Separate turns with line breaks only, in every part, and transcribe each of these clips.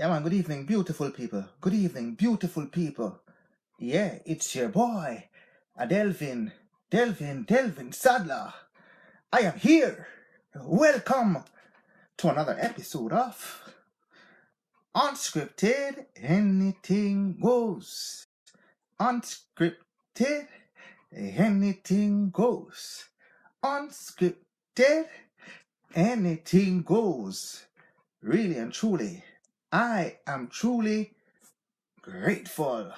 Yeah, man, good evening, beautiful people. Good evening, beautiful people. Yeah, it's your boy, Delvin Sadler. I am here. Welcome to another episode of Unscripted. Anything goes. Unscripted. Anything goes. Unscripted. Anything goes. Really and truly, I am truly grateful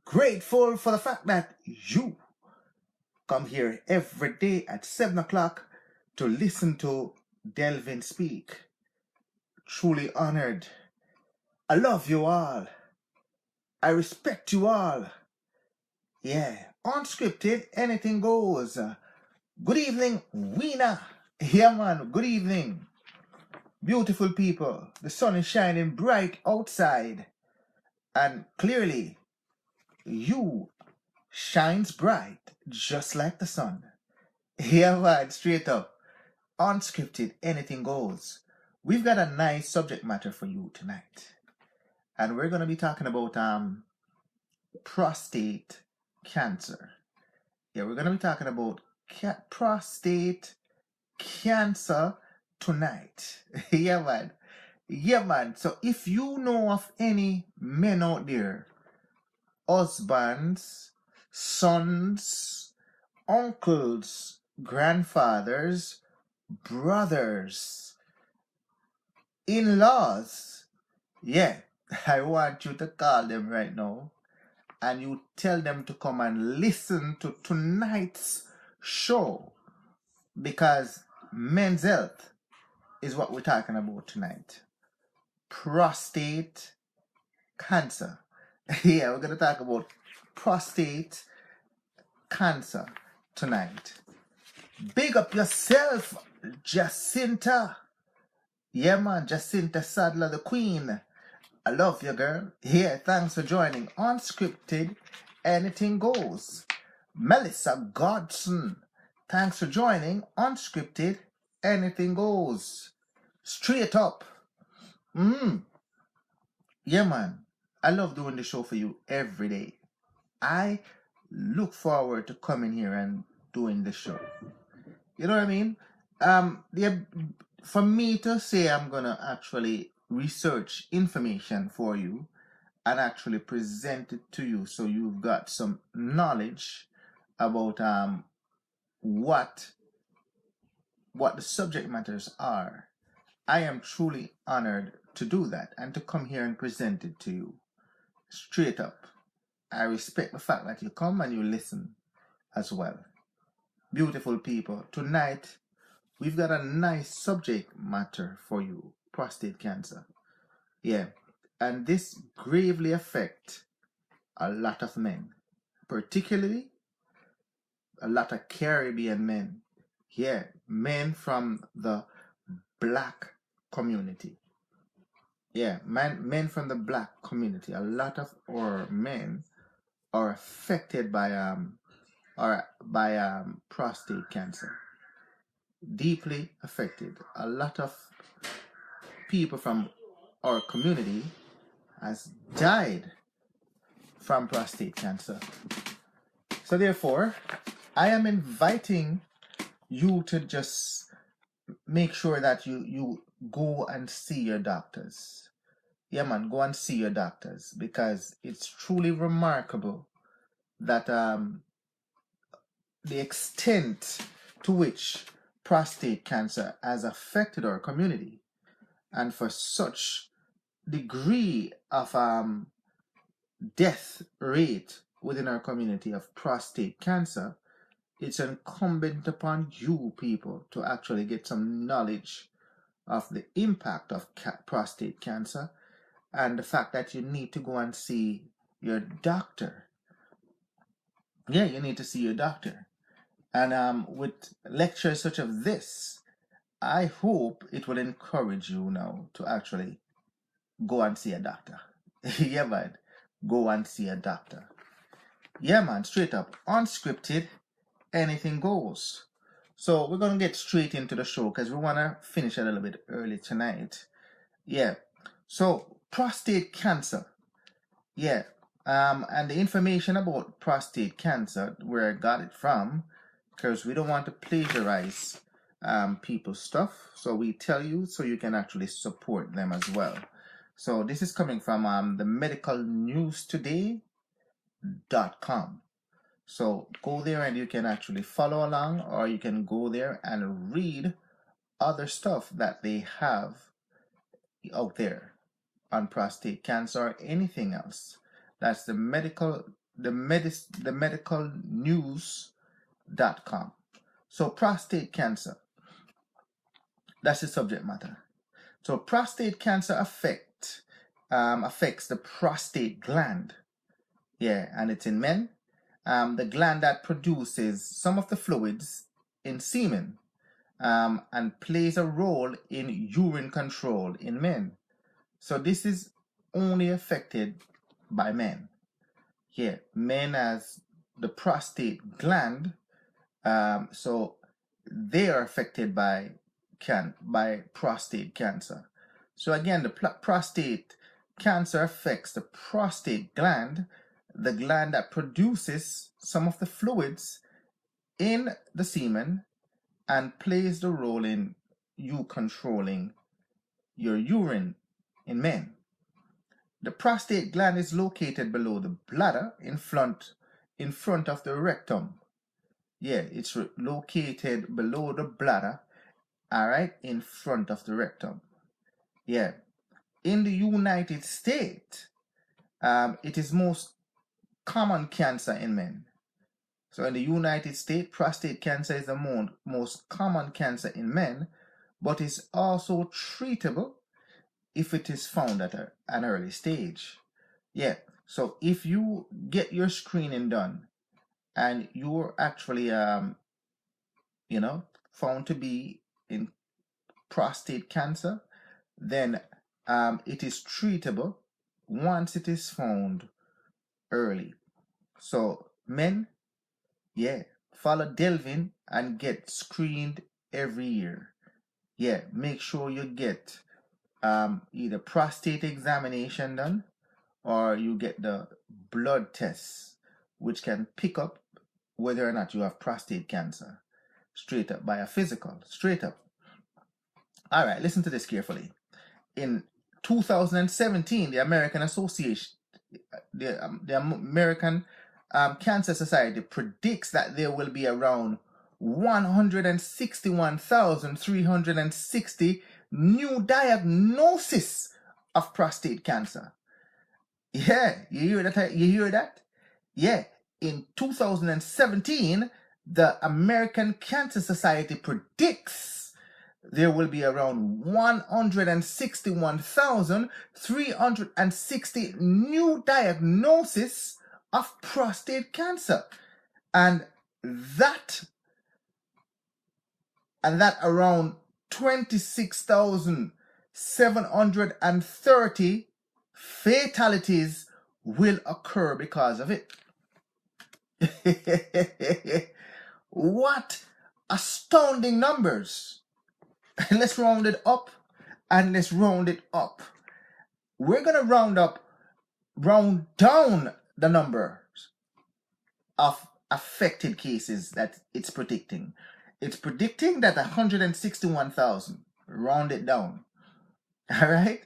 for the fact that you come here every day at 7 o'clock to listen to Delvin speak. Truly honored. I love you all. I respect you all. Yeah, unscripted, anything goes. Good evening, Weena. Yeah, man, good evening. Beautiful people, the sun is shining bright outside, and clearly, you shines bright just like the sun. Yeah, man, straight up. Unscripted, anything goes. We've got a nice subject matter for you tonight. And we're going to be talking about prostate cancer. Yeah, we're going to be talking about prostate cancer tonight. Yeah, man. Yeah, man. So if you know of any men out there, husbands, sons, uncles, grandfathers, brothers, in-laws, yeah, I want you to call them right now and you tell them to come and listen to tonight's show, because men's health is what we're talking about tonight. Prostate cancer. Yeah, we're going to talk about prostate cancer tonight. Big up yourself, Jacinta. Yeah, man, Jacinta Sadler, the queen. I love you, girl. Yeah, thanks for joining Unscripted, Anything Goes. Melissa Godson, thanks for joining Unscripted, Anything Goes. Straight up. Yeah, man, I love doing the show for you every day. I look forward to coming here and doing the show. You know what I mean? For me to say I'm gonna actually research information for you and actually present it to you, so you've got some knowledge about what the subject matters are. I am truly honored to do that and to come here and present it to you straight up. I respect the fact that you come and you listen as well. Beautiful people, tonight we've got a nice subject matter for you: prostate cancer. Yeah, and this gravely affects a lot of men, particularly a lot of Caribbean men. Yeah, men from the black community. Yeah, men from the black community. A lot of our men are affected by prostate cancer. Deeply affected. A lot of people from our community has died from prostate cancer. So therefore, I am inviting you to just make sure that you go and see your doctors. Yeah, man, go and see your doctors, because it's truly remarkable that the extent to which prostate cancer has affected our community, and for such degree of death rate within our community of prostate cancer, it's incumbent upon you people to actually get some knowledge of the impact of prostate cancer and the fact that you need to go and see your doctor. Yeah, you need to see your doctor. And with lectures such as this, I hope it will encourage you now to actually go and see a doctor. Yeah, man. Go and see a doctor. Yeah, man. Straight up. Unscripted, anything goes. So we're going to get straight into the show because we want to finish a little bit early tonight. Yeah. So prostate cancer. Yeah. And the information about prostate cancer, where I got it from, because we don't want to plagiarize people's stuff. So we tell you so you can actually support them as well. So this is coming from the medicalnewstoday.com. So go there and you can actually follow along, or you can go there and read other stuff that they have out there on prostate cancer or anything else. That's the medicalnews.com. So prostate cancer, that's the subject matter. So prostate cancer affects the prostate gland. Yeah, and it's in men. The gland that produces some of the fluids in semen, and plays a role in urine control in men. So this is only affected by men. Yeah, men has the prostate gland, so they are affected by prostate cancer. So again, the prostate cancer affects the prostate gland, the gland that produces some of the fluids in the semen and plays the role in you controlling your urine in men. The prostate gland is located below the bladder in front of the rectum. Yeah, it's located below the bladder, all right, in front of the rectum. Yeah. In the United States, it is most common cancer in men. So in the United States, prostate cancer is the most common cancer in men, but is also treatable if it is found at an early stage. Yeah, so if you get your screening done and you're actually, found to be in prostate cancer, then it is treatable once it is found early. So men, yeah, follow Delvin and get screened every year. Yeah, make sure you get either prostate examination done or you get the blood tests, which can pick up whether or not you have prostate cancer straight up by a physical, straight up. All right, listen to this carefully. In 2017, the American Cancer Society predicts that there will be around 161,360 new diagnoses of prostate cancer. Yeah, you hear that? Yeah, in 2017, the American Cancer Society predicts there will be around 161,360 new diagnoses of prostate cancer. And that around 26,730 fatalities will occur because of it. What astounding numbers. Let's round it up and let's round it up. We're going to round down the numbers of affected cases that it's predicting. It's predicting that 161,000. Round it down. All right?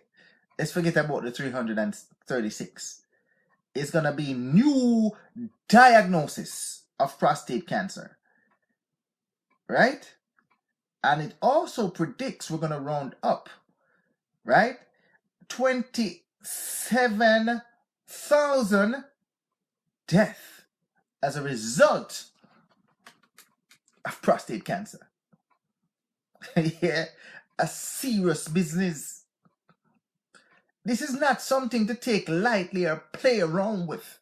Let's forget about the 336. It's going to be new diagnosis of prostate cancer. Right? And it also predicts we're going to round up, right? 27,000 deaths as a result of prostate cancer. Yeah, a serious business. This is not something to take lightly or play around with.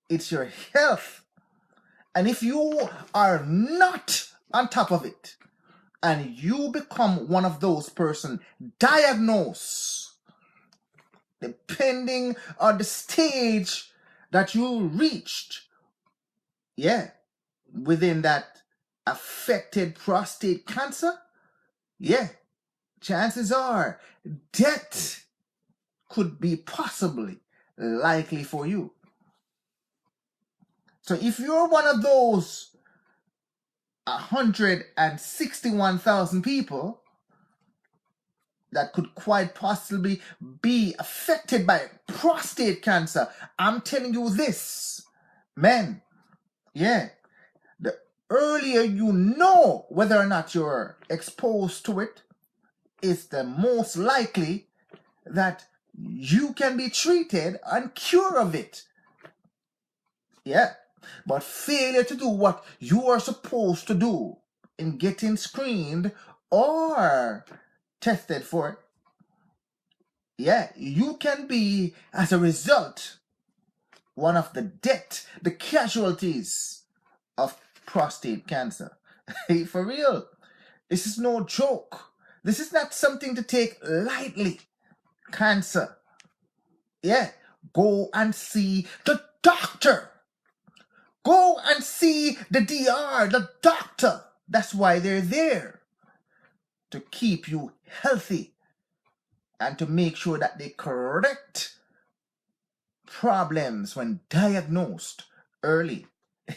It's your health. And if you are not on top of it, and you become one of those persons diagnosed, depending on the stage that you reached, yeah, within that affected prostate cancer, yeah, chances are death could be possibly likely for you. So if you're one of those 161,000 people that could quite possibly be affected by prostate cancer, I'm telling you this, men, yeah, the earlier you know whether or not you're exposed to it, is the most likely that you can be treated and cured of it. Yeah. But failure to do what you are supposed to do in getting screened or tested for it, yeah, you can be, as a result, one of the casualties of prostate cancer. Hey, for real, this is no joke. This is not something to take lightly. Cancer. Yeah, go and see the doctor. Go and see the DR, the doctor. That's why they're there. To keep you healthy and to make sure that they correct problems when diagnosed early.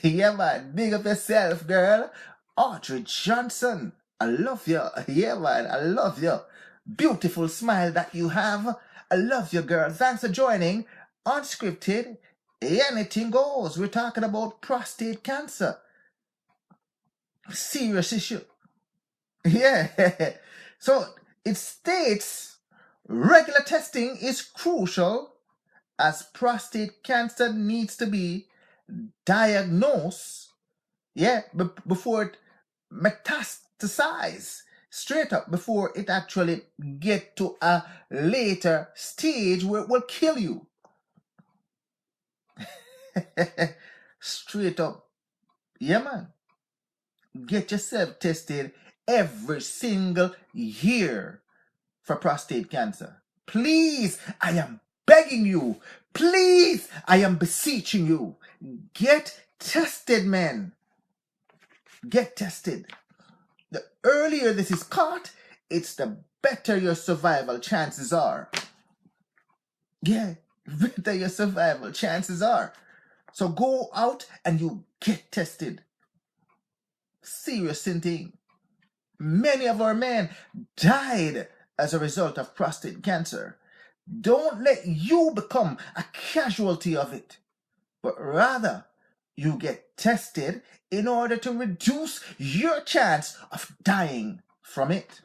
Yeah, man. Big up yourself, girl. Audrey Johnson. I love you. Yeah, man. I love you. Beautiful smile that you have. I love you, girl. Thanks for joining Unscripted. Anything goes. We're talking about prostate cancer. Serious issue. Yeah. So it states regular testing is crucial as prostate cancer needs to be diagnosed, yeah, before it metastasizes, straight up, before it actually get to a later stage where it will kill you. Straight up. Yeah, man. Get yourself tested every single year for prostate cancer. Please, I am begging you. Please, I am beseeching you. Get tested, man. Get tested. The earlier this is caught, it's the better your survival chances are. Yeah, better your survival chances are. So go out and you get tested. Serious thing. Many of our men died as a result of prostate cancer. Don't let you become a casualty of it, but rather you get tested in order to reduce your chance of dying from it.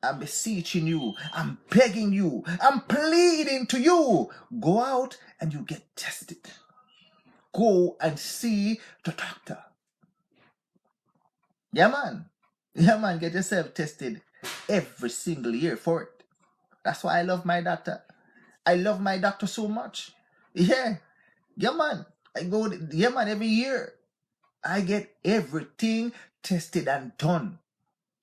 I'm beseeching you, I'm begging you, I'm pleading to you. Go out and you get tested. Go and see the doctor. Yeah, man. Yeah, man, get yourself tested every single year for it. That's why I love my doctor. I love my doctor so much. Yeah. Yeah, man. Yeah, man, every year. I get everything tested and done.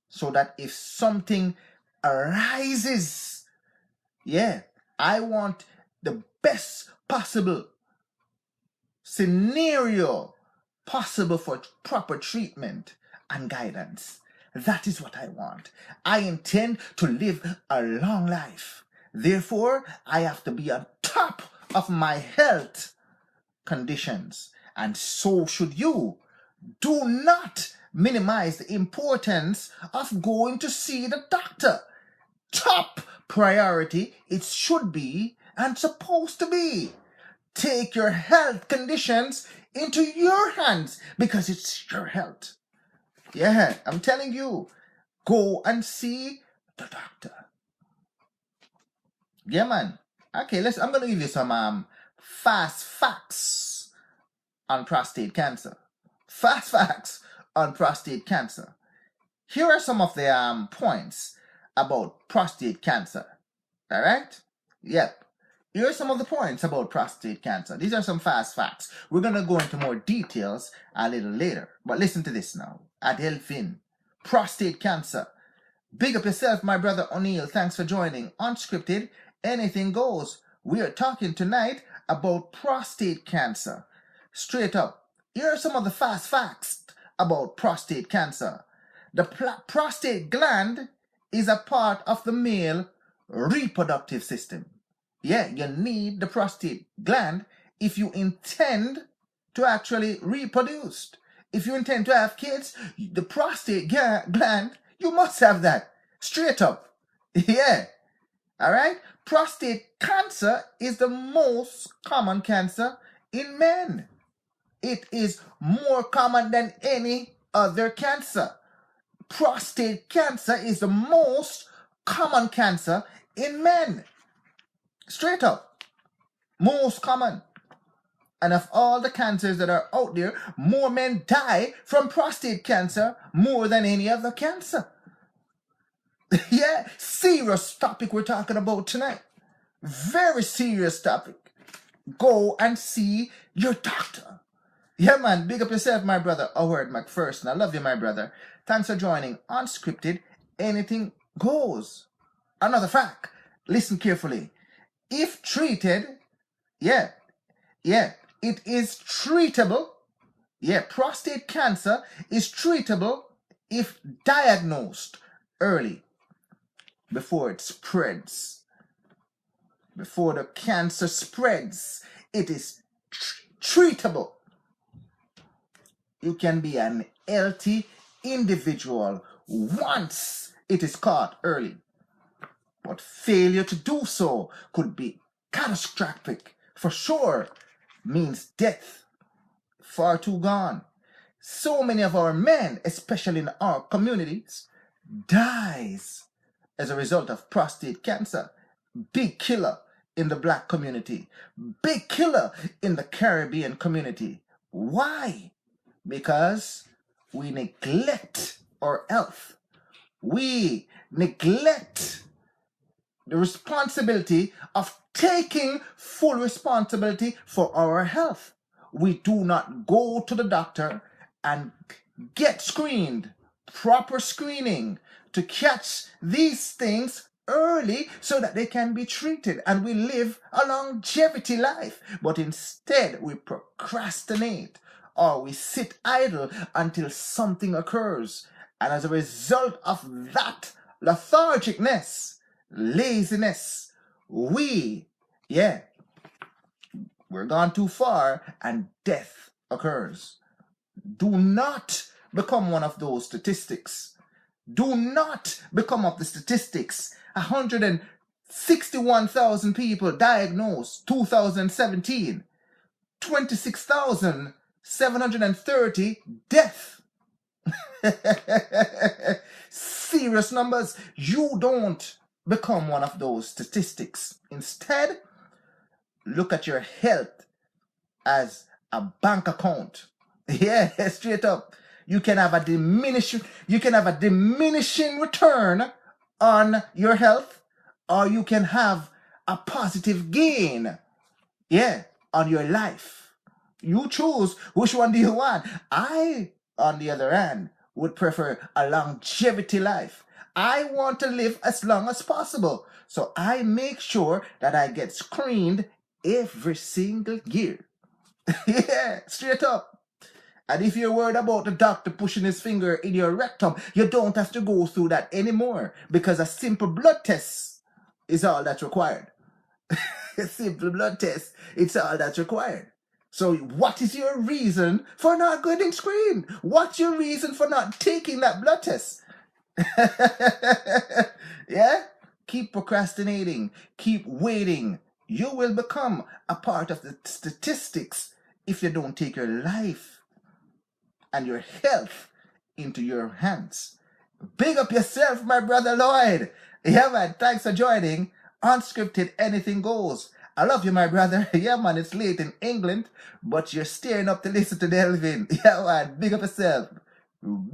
So that if something arises, yeah, I want the best possible scenario possible for proper treatment and guidance. That is what I want. I intend to live a long life. Therefore, I have to be on top of my health conditions. And so should you. Do not minimize the importance of going to see the doctor. Top priority it should be and supposed to be. Take your health conditions into your hands because it's your health. Yeah, I'm telling you, go and see the doctor. Yeah, man. Okay, I'm gonna give you some fast facts on prostate cancer. Fast facts on prostate cancer. Here are some of the points about prostate cancer. All right? Yep. Here are some of the points about prostate cancer. These are some fast facts. We're going to go into more details a little later. But listen to this now. Delvin. Prostate cancer. Big up yourself, my brother O'Neill. Thanks for joining. Unscripted. Anything goes. We are talking tonight about prostate cancer. Straight up. Here are some of the fast facts about prostate cancer. The prostate gland is a part of the male reproductive system. Yeah, you need the prostate gland if you intend to actually reproduce. If you intend to have kids, the prostate gland, you must have that. Straight up. Yeah. All right? Prostate cancer is the most common cancer in men. It is more common than any other cancer. Prostate cancer is the most common cancer in men. Straight up. Most common. And of all the cancers that are out there, more men die from prostate cancer more than any other cancer. Yeah, serious topic we're talking about tonight. Very serious topic. Go and see your doctor. Yeah, man, big up yourself, my brother. Howard McPherson. I love you, my brother. Thanks for joining Unscripted. Anything goes. Another fact. Listen carefully. If treated, it is treatable. Yeah, prostate cancer is treatable if diagnosed early, before it spreads. Before the cancer spreads, it is treatable. You can be an healthy individual once it is caught early. But failure to do so could be catastrophic. For sure, means death. Far too gone. So many of our men, especially in our communities, dies as a result of prostate cancer. Big killer in the black community. Big killer in the Caribbean community. Why? Because we neglect our health. We neglect the responsibility of taking full responsibility for our health. We do not go to the doctor and get screened, proper screening, to catch these things early so that they can be treated and we live a longevity life. But instead, we procrastinate or we sit idle until something occurs. And as a result of that lethargicness, laziness, we're gone too far and death occurs. Do not become one of those statistics. Do not become of the statistics. 161,000 people diagnosed 2017. 26,730 death. Serious numbers. You don't become one of those statistics. Instead, look at your health as a bank account. Yeah, straight up. You can have a diminishing return on your health, or you can have a positive gain, on your life. You choose which one do you want. I, on the other hand, would prefer a longevity life. I want to live as long as possible. So I make sure that I get screened every single year. Yeah, straight up. And if you're worried about the doctor pushing his finger in your rectum, you don't have to go through that anymore, because a simple blood test is all that's required. A simple blood test, it's all that's required. So what is your reason for not getting screened? What's your reason for not taking that blood test? Yeah? Keep procrastinating. Keep waiting. You will become a part of the statistics if you don't take your life and your health into your hands. Big up yourself, my brother Lloyd. Yeah, man. Thanks for joining Unscripted. Anything goes. I love you, my brother. Yeah, man. It's late in England, but you're staying up to listen to Delvin. Yeah, man. Big up yourself.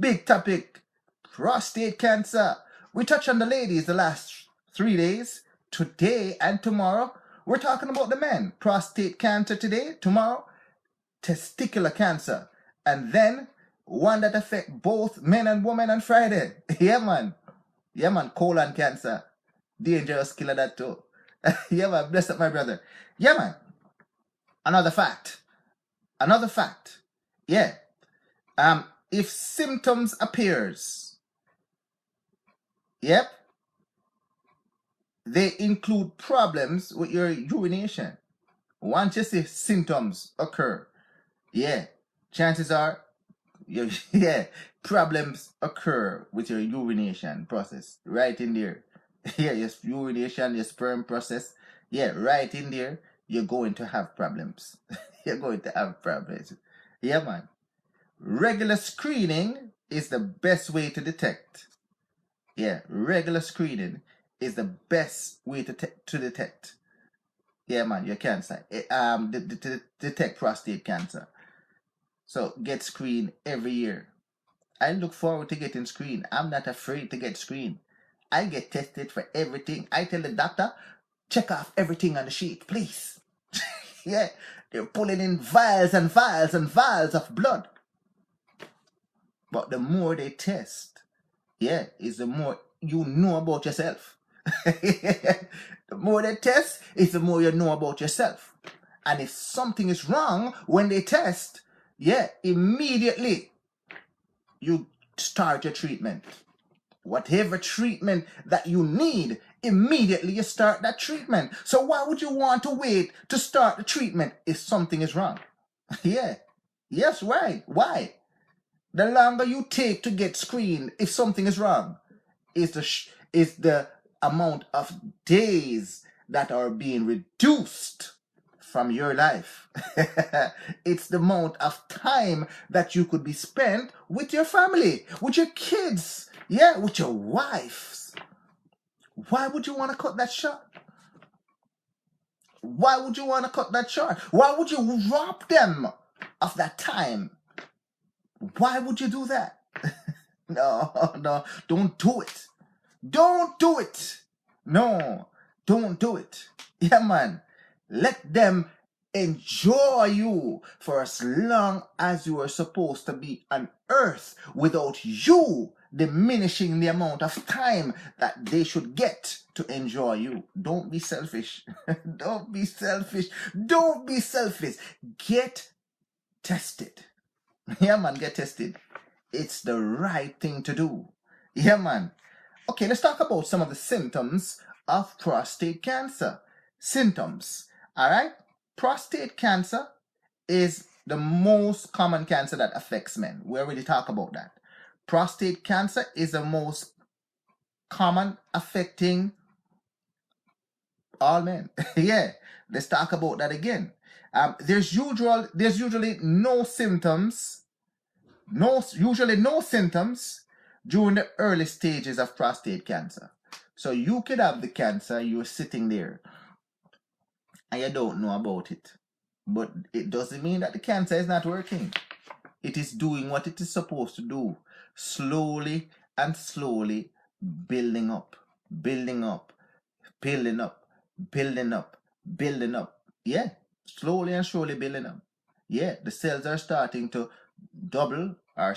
Big topic. Prostate cancer. We touched on the ladies the last 3 days. Today and tomorrow, we're talking about the men. Prostate cancer today. Tomorrow, testicular cancer. And then one that affects both men and women on Friday. Yeah, man. Yeah, man. Colon cancer. Dangerous killer that too. Yeah, man. Bless up, my brother. Yeah, man. Another fact. Yeah. If symptoms appears. Yep. they include problems with your urination. Once you see symptoms occur, yeah, chances are, yeah, problems occur with your urination process right in there. Yeah, your urination, your sperm process, yeah, right in there, you're going to have problems. You're going to have problems. Yeah, man. Regular screening is the best way to detect. Yeah, regular screening is the best way to detect. Yeah, man, your cancer. Detect prostate cancer. So get screened every year. I look forward to getting screened. I'm not afraid to get screened. I get tested for everything. I tell the doctor, check off everything on the sheet, please. Yeah, they're pulling in vials and vials and vials of blood. But the more they test, yeah, is the more you know about yourself. The more they test, is the more you know about yourself. And if something is wrong when they test, yeah, immediately you start your treatment. Whatever treatment that you need, immediately you start that treatment. So why would you want to wait to start the treatment if something is wrong? Yeah. Yes, right. Why? The longer you take to get screened if something is wrong is the amount of days that are being reduced from your life. It's the amount of time that you could be spent with your family, with your kids, yeah, with your wives. Why would you want to cut that short? Why would you want to cut that short? Why would you rob them of that time? Why would you do that? No, don't do it. Don't do it. No, don't do it. Yeah, man. Let them enjoy you for as long as you are supposed to be on earth without you diminishing the amount of time that they should get to enjoy you. Don't be selfish. Don't be selfish. Don't be selfish. Get tested. Yeah, man, get tested. It's the right thing to do. Yeah, man. Okay, let's talk about some of the symptoms of prostate cancer. Symptoms. All right? Prostate cancer is the most common cancer that affects men. We already talked about that. Prostate cancer is the most common affecting all men. Yeah, let's talk about that again. There's usually no symptoms during the early stages of prostate cancer. So you could have the cancer, you're sitting there, and you don't know about it. But it doesn't mean that the cancer is not working. It is doing what it is supposed to do. Slowly and slowly building up, building up, building up, building up, building up. Yeah, slowly and surely building up. Yeah, the cells are starting to double or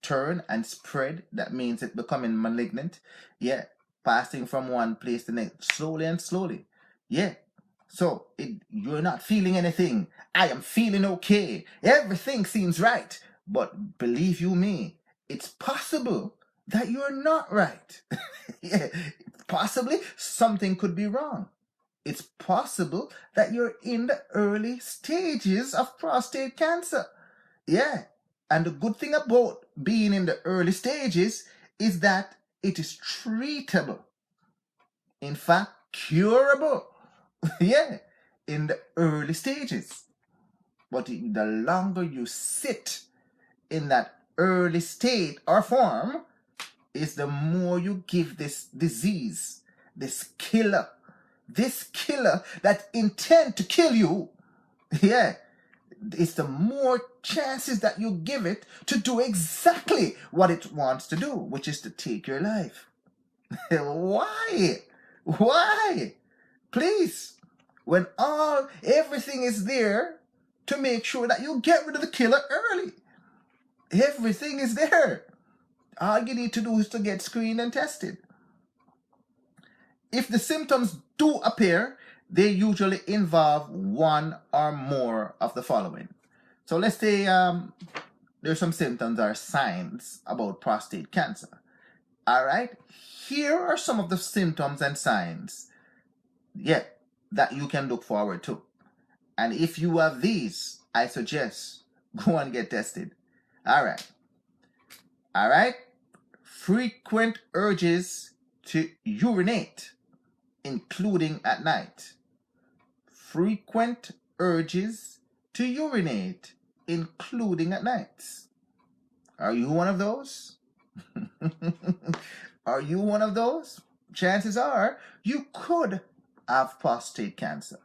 turn and spread. That means it's becoming malignant. Yeah, passing from one place to the next, slowly and slowly. Yeah. So you're not feeling anything. I am feeling okay. Everything seems right. But believe you me, it's possible that you're not right. Yeah, possibly something could be wrong. It's possible that you're in the early stages of prostate cancer. Yeah. And the good thing about being in the early stages is that it is treatable. In fact, curable. Yeah, in the early stages. But the longer you sit in that early state or form, is the more you give this disease, this killer that intend to kill you. Yeah, it's the more chances that you give it to do exactly what it wants to do, which is to take your life. Why? Please, when everything is there to make sure that you get rid of the killer early. Everything is there. All you need to do is to get screened and tested. If the symptoms do appear, they usually involve one or more of the following. So let's say there's some symptoms or signs about prostate cancer. All right. Here are some of the symptoms and signs, yeah, that you can look forward to. And if you have these, I suggest go and get tested. All right. All right. Frequent urges to urinate, including at night. Frequent urges to urinate, including at night. Are you one of those? Are you one of those? Chances are you could have prostate cancer.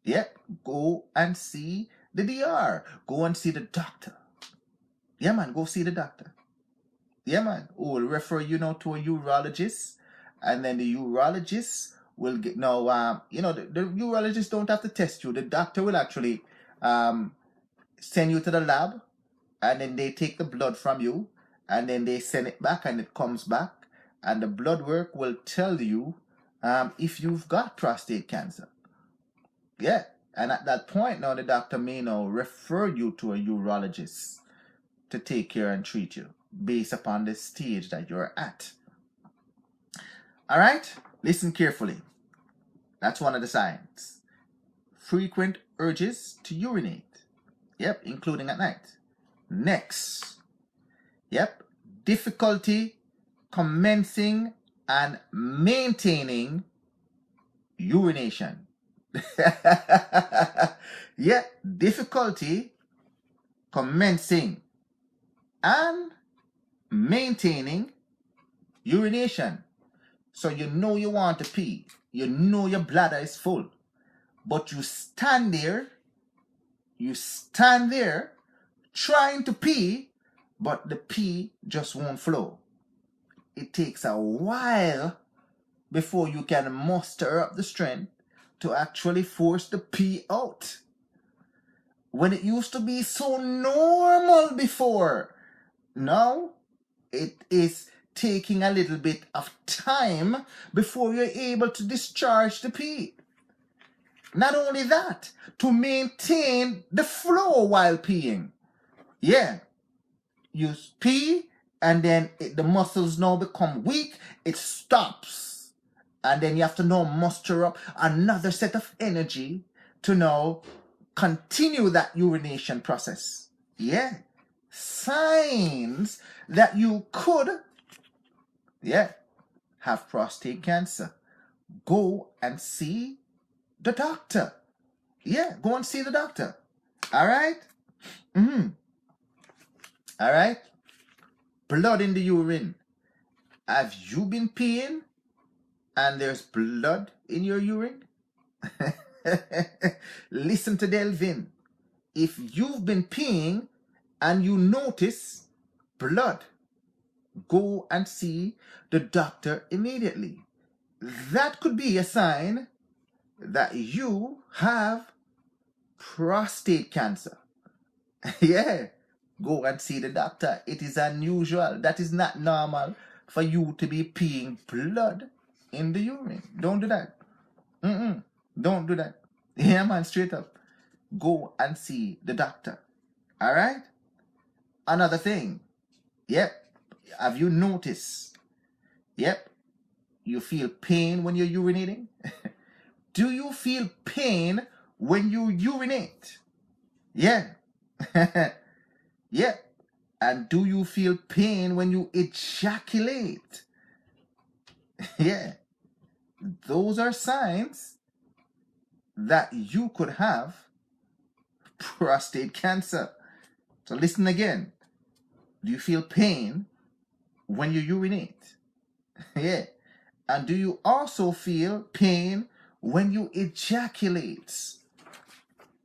Yep, go and see the DR. Go and see the doctor. Yeah, man, go see the doctor. Yeah, man, who will refer you now to a urologist, and then the urologist will get the urologist don't have to test you. The doctor will actually send you to the lab, and then they take the blood from you, and then they send it back, and it comes back, and the blood work will tell you if you've got prostate cancer. Yeah, and at that point now the doctor may now refer you to a urologist to take care and treat you based upon the stage that you're at. All right, listen carefully. That's one of the signs. Frequent urges to urinate. Yep, including at night. Next. Yep, difficulty commencing and maintaining urination. Yeah, difficulty commencing and maintaining urination. So you know you want to pee. You know your bladder is full. But you stand there trying to pee, but the pee just won't flow. It takes a while before you can muster up the strength to actually force the pee out. When it used to be so normal before, now it is taking a little bit of time before you're able to discharge the pee. Not only that, to maintain the flow while peeing. Yeah, you pee and then the muscles now become weak, it stops. And then you have to now muster up another set of energy to now continue that urination process. Yeah, signs that you could, have prostate cancer. Go and see the doctor. Yeah, go and see the doctor. All right? All right? Blood in the urine. Have you been peeing and there's blood in your urine? Listen to Delvin. If you've been peeing and you notice blood, go and see the doctor immediately. That could be a sign that you have prostate cancer. Yeah, go and see the doctor. It is unusual. That is not normal for you to be peeing blood in the urine. Don't do that. Don't do that. Yeah, man, straight up. Go and see the doctor. All right? Another thing. Yep. Have you noticed? Yep. You feel pain when you're urinating? Do you feel pain when you urinate? Yeah. Yeah. And do you feel pain when you ejaculate? Yeah. Those are signs that you could have prostate cancer. So listen again. Do you feel pain when you urinate? Yeah. And do you also feel pain when you ejaculate?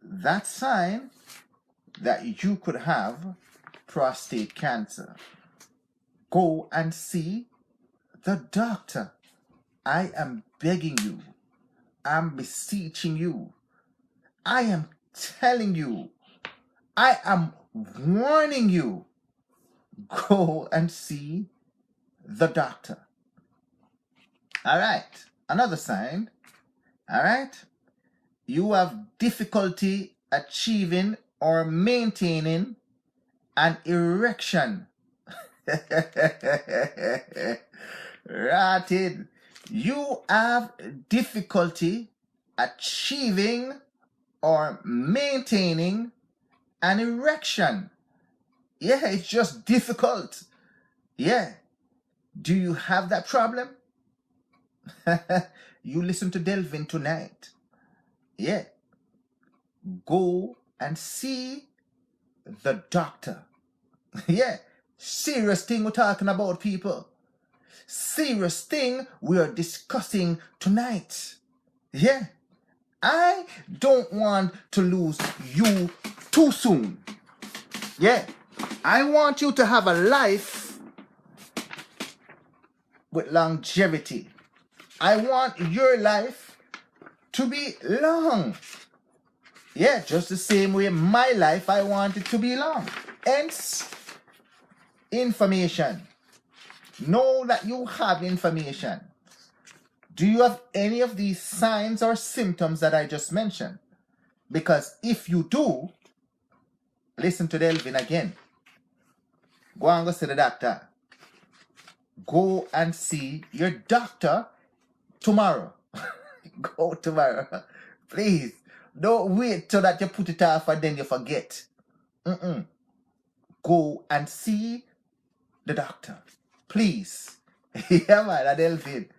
That's a sign that you could have prostate cancer. Go and see the doctor. I am begging you. I'm beseeching you. I am telling you. I am warning you. Go and see the doctor. All right. Another sign. All right. You have difficulty achieving or maintaining an erection. Rotted. You have difficulty achieving or maintaining an erection. Yeah, it's just difficult. Yeah. Do you have that problem? You listen to Delvin tonight. Yeah. Go and see the doctor. Yeah. Serious thing we're talking about, people. Serious thing we are discussing tonight. Yeah. I don't want to lose you too soon. Yeah. I want you to have a life with longevity. I want your life to be long. Yeah, just the same way my life, I want it to be long. Hence, information. Know that you have information. Do you have any of these signs or symptoms that I just mentioned? Because if you do, listen to Delvin again. Go and go see the doctor. Go and see your doctor tomorrow. Go tomorrow. Please. Don't wait till that you put it off and then you forget. Go and see the doctor. Please. Yeah, man, Delvin.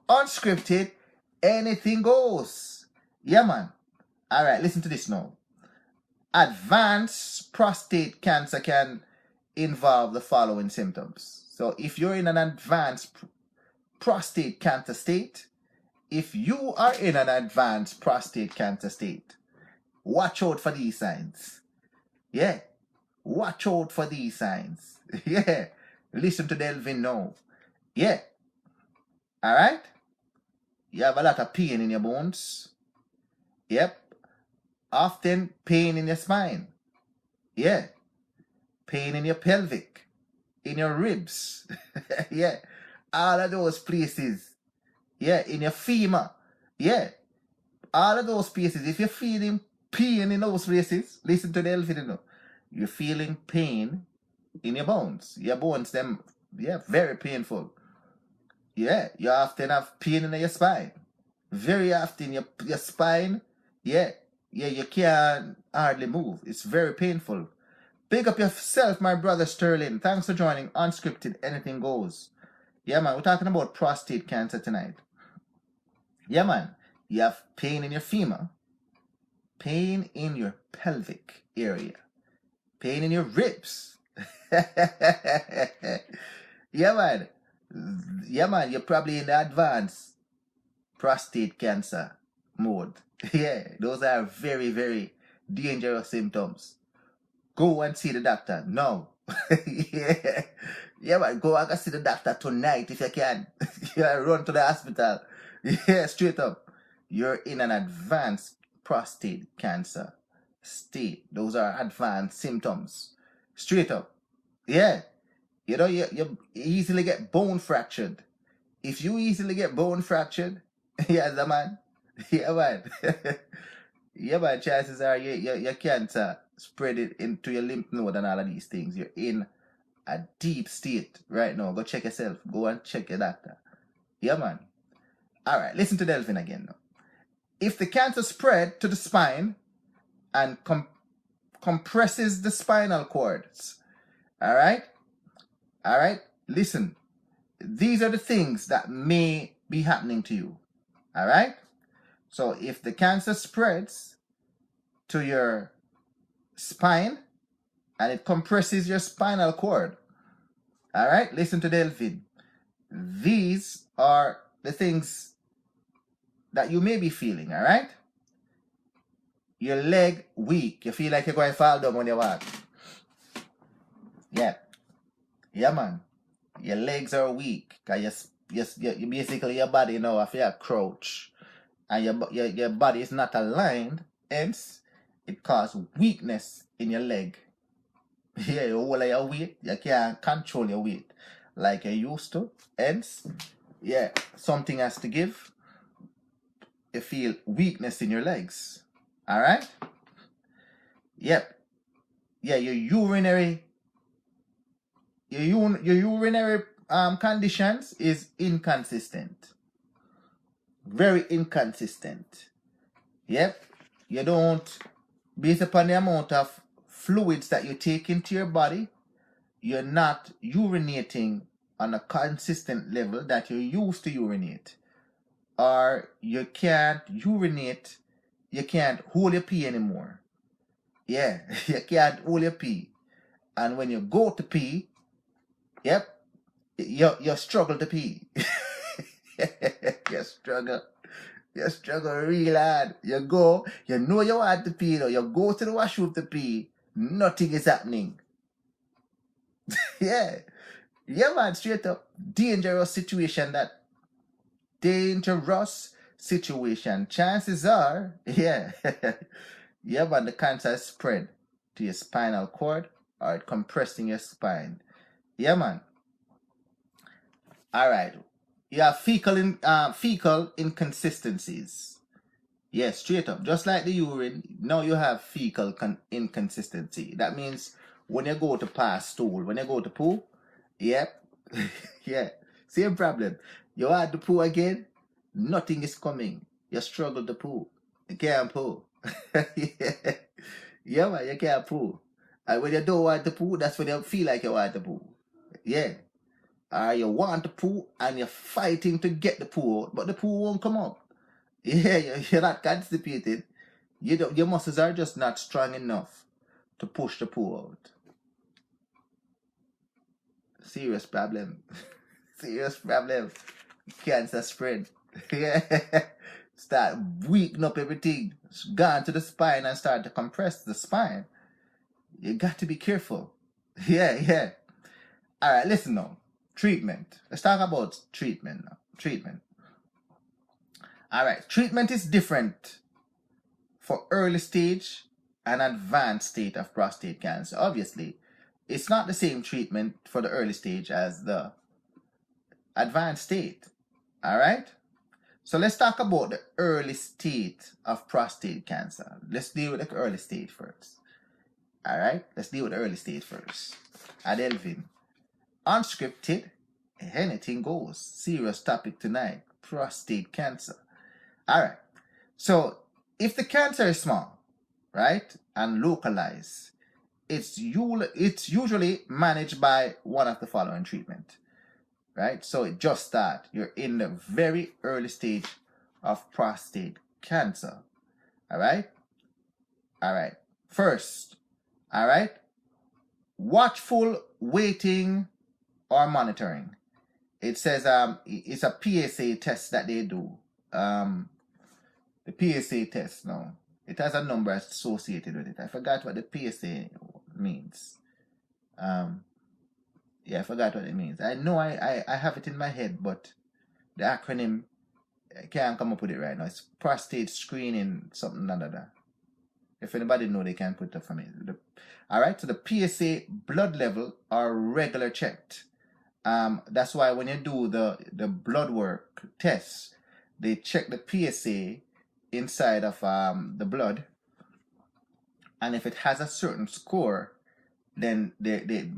Unscripted, anything goes. Yeah, man. All right, listen to this now. Advanced prostate cancer can involve the following symptoms. So if you're in an advanced prostate cancer state, if you are in an advanced prostate cancer state, watch out for these signs. Yeah. Watch out for these signs. Yeah. Listen to Delvin now. Yeah. All right. You have a lot of pain in your bones. Yep. Often pain in your spine. Yeah. Pain in your pelvic. In your ribs. Yeah. All of those places. Yeah. In your femur. Yeah. All of those places. If you're feeling pain in those places, listen to the Delvin now. You're feeling pain in your bones. Your bones, them, yeah, very painful. Yeah, you often have pain in your spine. Very often your spine, yeah, you can't hardly move. It's very painful. Pick up yourself, my brother Sterling. Thanks for joining Unscripted, Anything Goes. Yeah, man, we're talking about prostate cancer tonight. Yeah, man, you have pain in your femur, pain in your pelvic area, pain in your ribs. Yeah, man. Yeah, man, you're probably in the advanced prostate cancer mode. Yeah, those are very, very dangerous symptoms. Go and see the doctor now. Yeah. Yeah, man, go and see the doctor tonight if you can. Yeah, run to the hospital. Yeah, straight up. You're in an advanced prostate cancer state. Those are advanced symptoms. Straight up. Yeah. You know, you easily get bone fractured. If you easily get bone fractured, yeah, the man. Yeah, man. Yeah, man, chances are your cancer spread it into your lymph node and all of these things. You're in a deep state right now. Go check yourself. Go and check your doctor. Yeah, man. All right, listen to Delvin again now. If the cancer spread to the spine and compresses the spinal cords, all right, listen. These are the things that may be happening to you. All right? So if the cancer spreads to your spine and it compresses your spinal cord, all right? Listen to Delvin. These are the things that you may be feeling, all right? Your leg weak. You feel like you're going to fall down when you walk. Yeah. Yeah, man. Your legs are weak. Cause you basically your body now if you crouch. And your body is not aligned. Hence, it causes weakness in your leg. Yeah, you hold your weight. You can't control your weight like you used to. Hence, yeah, something has to give. You feel weakness in your legs. Alright? Yep. Yeah, your urinary your urinary conditions is inconsistent. Very inconsistent. Yep. You don't, based upon the amount of fluids that you take into your body, you're not urinating on a consistent level that you used to urinate. Or you can't urinate, you can't hold your pee anymore. Yeah, you can't hold your pee. And when you go to pee, yep, you struggle to pee. You struggle. You struggle real hard. You go, you know you want to pee, though. You go to the washroom to pee. Nothing is happening. Yeah. Yeah, man, straight up. Dangerous situation. Chances are, yeah. Yeah, man, the cancer is spread to your spinal cord or it compressing your spine. Yeah, man. All right. You have fecal inconsistencies. Yeah, straight up. Just like the urine, now you have fecal inconsistency. That means when you go to pass stool, when you go to poo, yep, yeah, same problem. You add the poo again, nothing is coming. You struggle to poo. You can't poo. Yeah. Yeah, man, you can't poo. And when you don't want to poo, that's when you feel like you want to poo. Yeah. You want to poo and you're fighting to get the poo out, but the poo won't come out. Yeah, you're not constipated. Your muscles are just not strong enough to push the poo out. Serious problem. Serious problem. Cancer spread. Yeah. Start weakening up everything. Gone to the spine and start to compress the spine. You got to be careful. Yeah. All right, listen now. Treatment. Let's talk about treatment now. Treatment. All right, treatment is different for early stage and advanced state of prostate cancer. Obviously, it's not the same treatment for the early stage as the advanced state. All right? So let's talk about the early state of prostate cancer. Let's deal with the early stage first. All right? Let's deal with the early stage first. Delvin. Unscripted, anything goes. Serious topic tonight. Prostate cancer. All right. So if the cancer is small, right, and localized, it's usually managed by one of the following treatment, right? So it just starts. You're in the very early stage of prostate cancer. All right. All right. First, all right, watchful waiting or monitoring. It says it's a PSA test that they do. The PSA test now. It has a number associated with it. I forgot what the PSA means. Yeah, I forgot what it means. I know I have it in my head, but the acronym, I can't come up with it right now. It's prostate screening something another. If anybody know, they can put it up for me. All right, so the PSA blood level are regular checked. That's why when you do the blood work tests, they check the PSA inside of the blood, and if it has a certain score, then they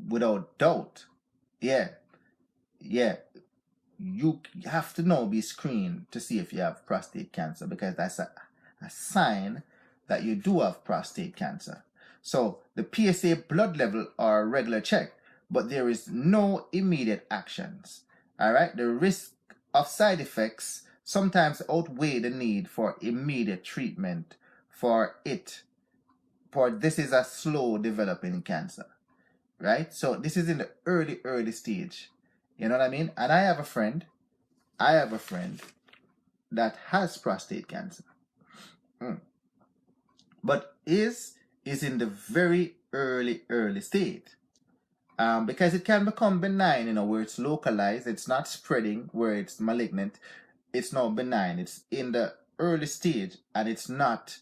without doubt, yeah, you have to now be screened to see if you have prostate cancer, because that's a sign that you do have prostate cancer. So the PSA blood level are regular check, but there is no immediate actions. All right, the risk of side effects sometimes outweigh the need for immediate treatment for this is a slow developing cancer, right? So this is in the early stage. You know what I mean? And I have a friend that has prostate cancer. But is in the very early stage. Because it can become benign, where it's localized, it's not spreading, where it's malignant, it's not benign. It's in the early stage, and it's not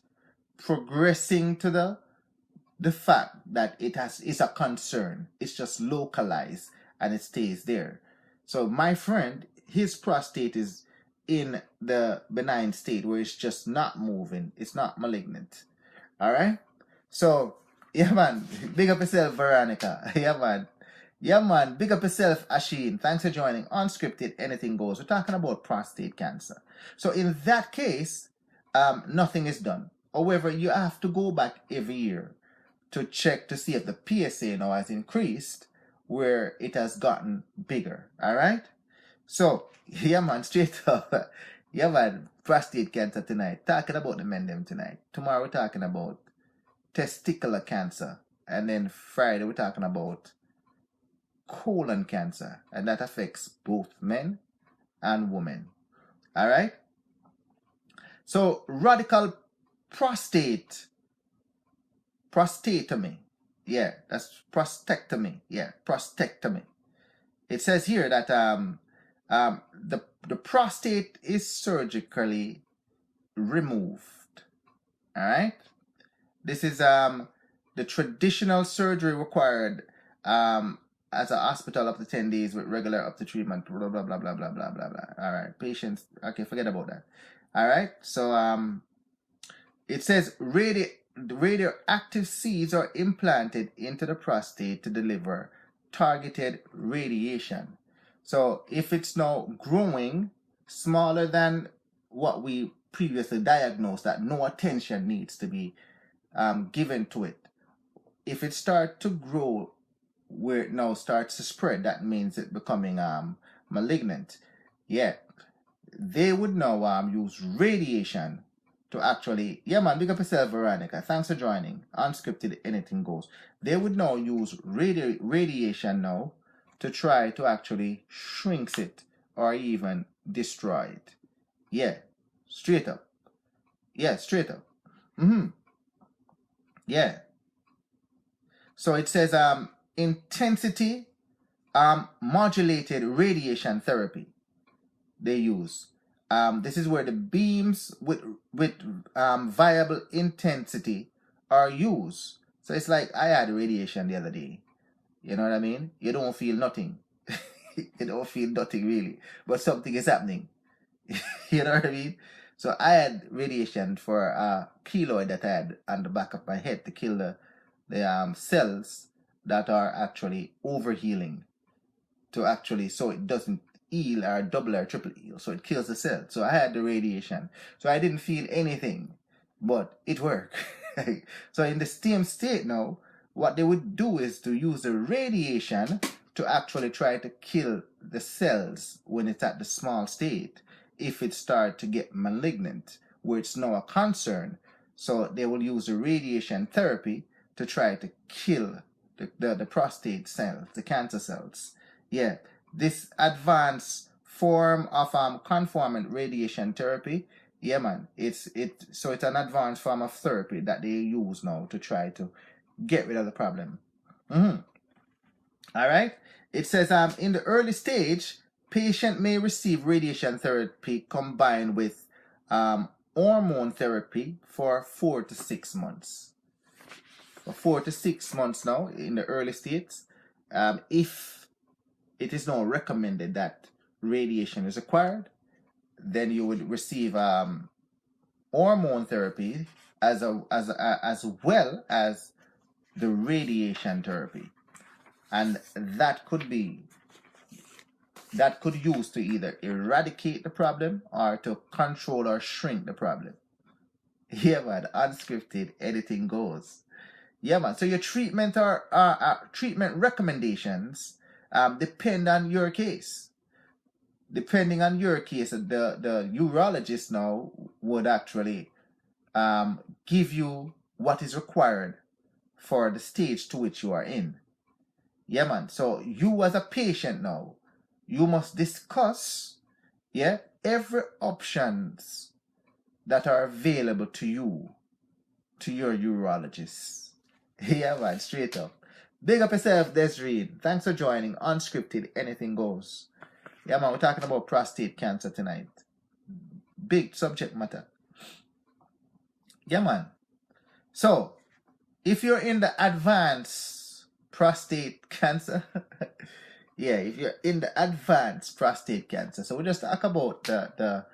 progressing to the fact that it's a concern. It's just localized, and it stays there. So my friend, his prostate is in the benign state, where it's just not moving. It's not malignant. All right? So, yeah, man. Big up yourself, Veronica. Yeah, man. Yeah, man. Big up yourself, Asheen. Thanks for joining. Unscripted, anything goes. We're talking about prostate cancer. So in that case, nothing is done. However, you have to go back every year to check to see if the PSA now has increased, where it has gotten bigger. All right. So yeah, man. Straight up. Yeah, man. Prostate cancer tonight. Talking about the men them tonight. Tomorrow we're talking about testicular cancer, and then Friday we're talking about colon cancer, and that affects both men and women. All right. So radical prostatectomy. Yeah, that's prostatectomy. Yeah, prostatectomy. It says here that the prostate is surgically removed. All right. This is the traditional surgery required as a hospital up to 10 days with regular up to treatment, blah, blah, blah, blah, blah, blah, blah, blah. All right, patients. Okay, forget about that. All right, so it says radioactive seeds are implanted into the prostate to deliver targeted radiation. So if it's now growing smaller than what we previously diagnosed, that no attention needs to be given to it. If it starts to grow where it now starts to spread, that means it becoming malignant. Yeah, they would now use radiation to actually, yeah man, big up yourself, Veronica. Thanks for joining. Unscripted, anything goes. They would now use radiation now to try to actually shrink it or even destroy it. Yeah, straight up. Yeah, straight up. Yeah. So it says intensity modulated radiation therapy they use. This is where the beams with variable intensity are used. So it's like I had radiation the other day. You know what I mean? You don't feel nothing. You don't feel nothing really, but something is happening. You know what I mean? So I had radiation for a keloid that I had on the back of my head to kill the cells that are actually overhealing, to actually, so it doesn't heal or double or triple heal, so it kills the cell. So I had the radiation, so I didn't feel anything, but it worked. So in the same state now, what they would do is to use the radiation to actually try to kill the cells when it's at the small state, if it starts to get malignant, where it's now a concern. So they will use the radiation therapy to try to kill the prostate cells, the cancer cells. Yeah, this advanced form of conformant radiation therapy, yeah man, it's an advanced form of therapy that they use now to try to get rid of the problem. All right. It says in the early stage, patient may receive radiation therapy combined with hormone therapy for 4 to 6 months. For 4 to 6 months now in the early states, if it is now recommended that radiation is required, then you would receive hormone therapy as well as the radiation therapy, and that could use to either eradicate the problem or to control or shrink the problem. Yeah man, unscripted, anything goes. Yeah man, so your treatment or treatment recommendations depend on your case. Depending on your case, the urologist now would actually give you what is required for the stage to which you are in. Yeah man, so you as a patient now, you must discuss every options that are available to you, to your urologist. Yeah man, straight up. Big up yourself, Desiree. Thanks for joining. Unscripted, anything goes. Yeah man, we're talking about prostate cancer tonight. Big subject matter. Yeah man. So, if you're in the advanced prostate cancer, yeah, if you're in the advanced prostate cancer, so we just talk about the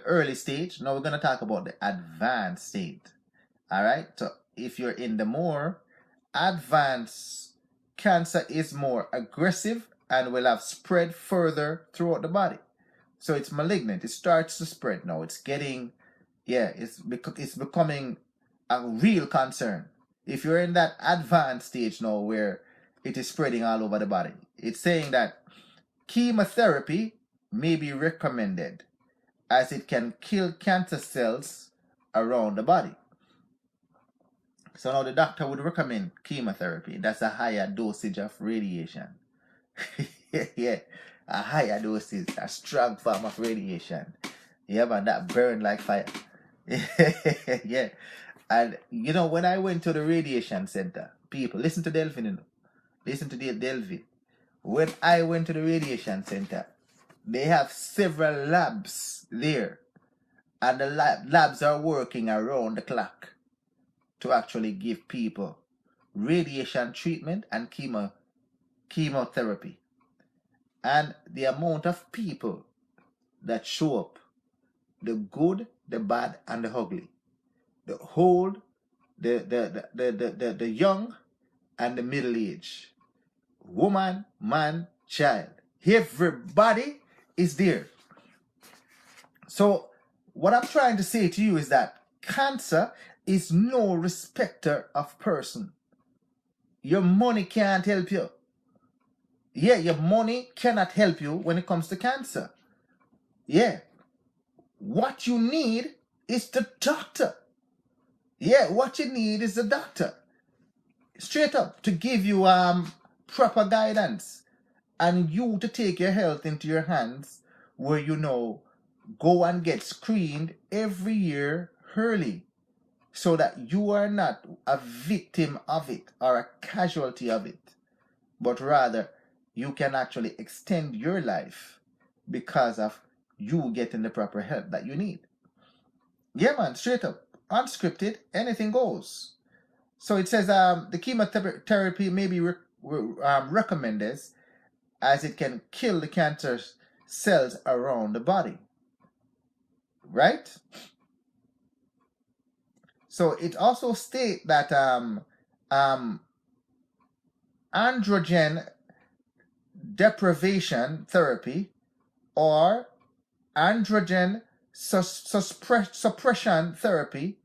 early stage. Now we're going to talk about the advanced state. All right. So if you're in the more advanced cancer is more aggressive and will have spread further throughout the body. So it's malignant. It starts to spread now. It's getting, it's becoming a real concern. If you're in that advanced stage now where it is spreading all over the body, it's saying that chemotherapy may be recommended as it can kill cancer cells around the body. So now the doctor would recommend chemotherapy. That's a higher dosage of radiation. Yeah, a higher dosage, a strong form of radiation. Yeah, man, that burn like fire. Yeah. And you know, when I went to the radiation center, people, listen to Delvin, you know. Listen to Delvin. When I went to the radiation center, they have several labs there. And the labs are working around the clock to actually give people radiation treatment and chemotherapy. And the amount of people that show up, the good, the bad, and the ugly, the old, the young, and the middle age, woman, man, child, everybody is there. So what I'm trying to say to you is that cancer is no respecter of person. Your money can't help you. Yeah, your money cannot help you when it comes to cancer. Yeah. What you need is the doctor. Yeah, what you need is the doctor. Straight up, to give you proper guidance and you to take your health into your hands, where you know, go and get screened every year early, so that you are not a victim of it or a casualty of it, but rather you can actually extend your life because of you getting the proper help that you need. Yeah, man, straight up, unscripted, anything goes. So it says the chemotherapy may be recommended as it can kill the cancer cells around the body. Right? So it also states that androgen deprivation therapy or androgen suppression therapy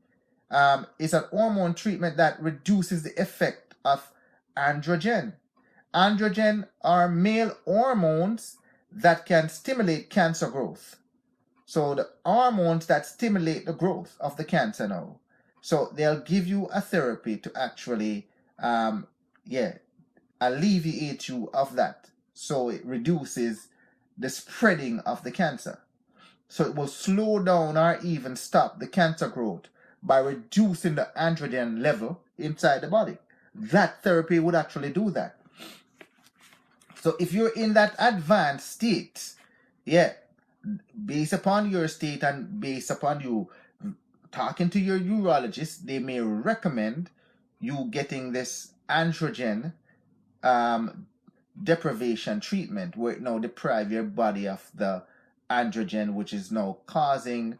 is an hormone treatment that reduces the effect of androgen. Androgen are male hormones that can stimulate cancer growth. So the hormones that stimulate the growth of the cancer now. So they'll give you a therapy to actually, alleviate you of that. So it reduces the spreading of the cancer. So it will slow down or even stop the cancer growth by reducing the androgen level inside the body. That therapy would actually do that. So if you're in that advanced state, based upon your state and based upon you talking to your urologist, they may recommend you getting this androgen deprivation treatment, where it now deprive your body of the androgen, which is now causing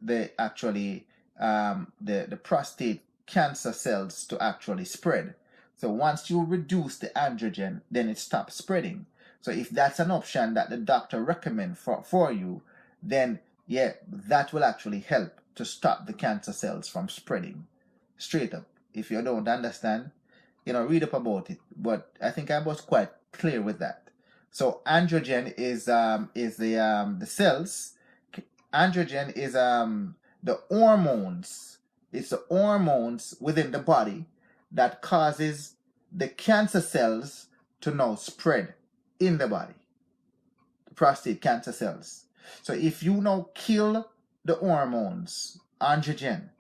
the actually the prostate cancer cells to actually spread. So once you reduce the androgen, then it stops spreading. So if that's an option that the doctor recommends for you, then that will actually help to stop the cancer cells from spreading. Straight up. If you don't understand, read up about it. But I think I was quite clear with that. So androgen is the cells. Androgen is the hormones. It's the hormones within the body that causes the cancer cells to now spread in the body. The prostate cancer cells. So if you now kill the hormones, androgen,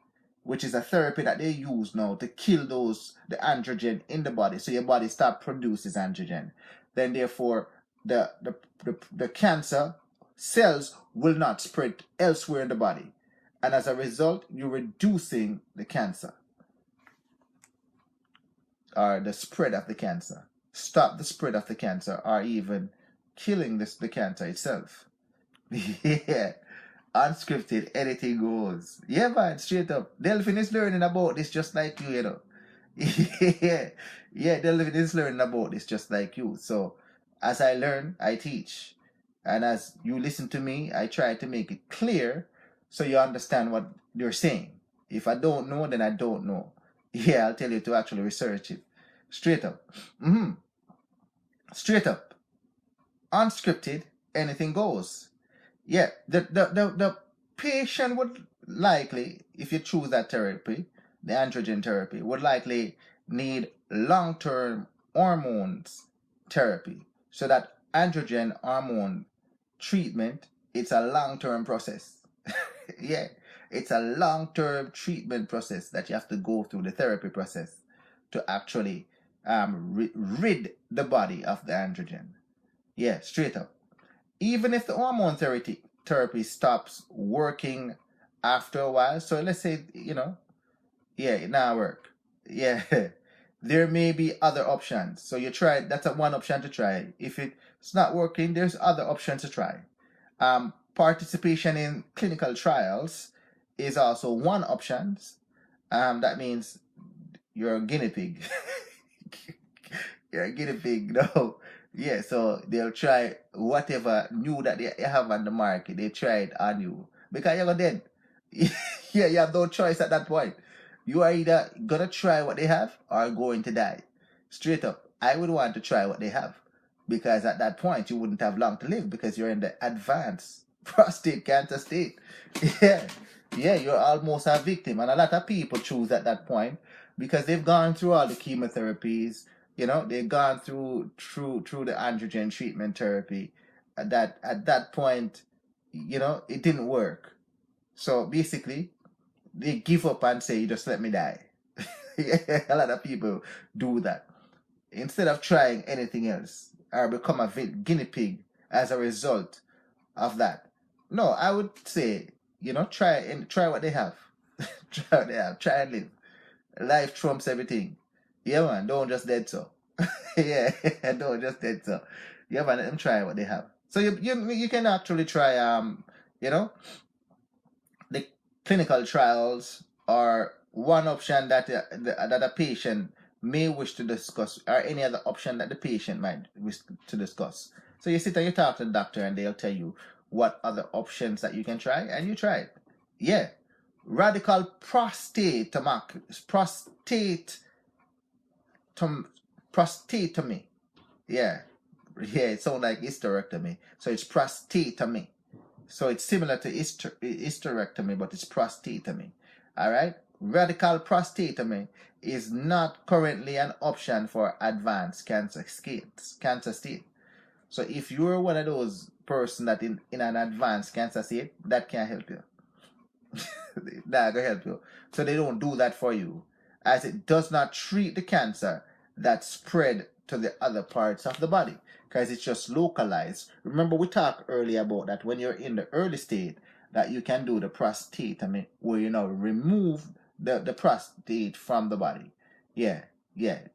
which is a therapy that they use now to kill the androgen in the body, so your body stops produces androgen, then therefore the cancer cells will not spread elsewhere in the body. And as a result, you're reducing the cancer or the spread of the cancer. Stop the spread of the cancer or even killing the cancer itself. Yeah. Unscripted, anything goes. Yeah, man, straight up. Delvin is learning about this just like you, Yeah, yeah, Delvin is learning about this just like you. So as I learn, I teach. And as you listen to me, I try to make it clear so you understand what you're saying. If I don't know, then I don't know. Yeah, I'll tell you to actually research it. Straight up. Mm-hmm. Straight up. Unscripted, anything goes. Yeah, the patient would likely, if you choose that therapy, the androgen therapy, would likely need long-term hormones therapy. So that androgen hormone treatment, it's a long-term process. Yeah, it's a long-term treatment process that you have to go through the therapy process to actually rid the body of the androgen. Yeah, straight up. Even if the hormone therapy stops working after a while, so let's say, yeah, it now work. Yeah, there may be other options. So you try, that's one option to try. If it's not working, there's other options to try. Participation in clinical trials is also one option. That means you're a guinea pig. You're a guinea pig, no. Yeah, so they'll try whatever new that they have on the market. They try it on you because you're dead. Yeah, you have no choice at that point. You are either gonna try what they have or going to die. Straight up, I would want to try what they have because at that point you wouldn't have long to live because you're in the advanced prostate cancer state. Yeah, yeah, you're almost a victim, and a lot of people choose at that point because they've gone through all the chemotherapies. They've gone through the androgen treatment therapy. At that point, it didn't work. So basically, they give up and say, "Just let me die." A lot of people do that instead of trying anything else or become a guinea pig as a result of that. No, I would say, try what they have. Try what they have. Try and live. Life trumps everything. Yeah, man. Don't just dead so. Yeah, don't just dead so. Yeah, man. Let them try what they have. So you can actually try the clinical trials are one option that that a patient may wish to discuss, or any other option that the patient might wish to discuss. So you sit and you talk to the doctor, and they'll tell you what other options that you can try, and you try it. Yeah, radical prostatectomy. Yeah, it sounds like hysterectomy. So it's prostatectomy. So it's similar to hysterectomy, but it's prostatectomy. All right? Radical prostatectomy is not currently an option for advanced cancer state. So if you're one of those person that in an advanced cancer state, that can't help you. That can help you. So they don't do that for you, as it does not treat the cancer that spread to the other parts of the body, because it's just localized. Remember, we talked earlier about that when you're in the early state, that you can do the prostatectomy, where remove the prostate from the body. Yeah.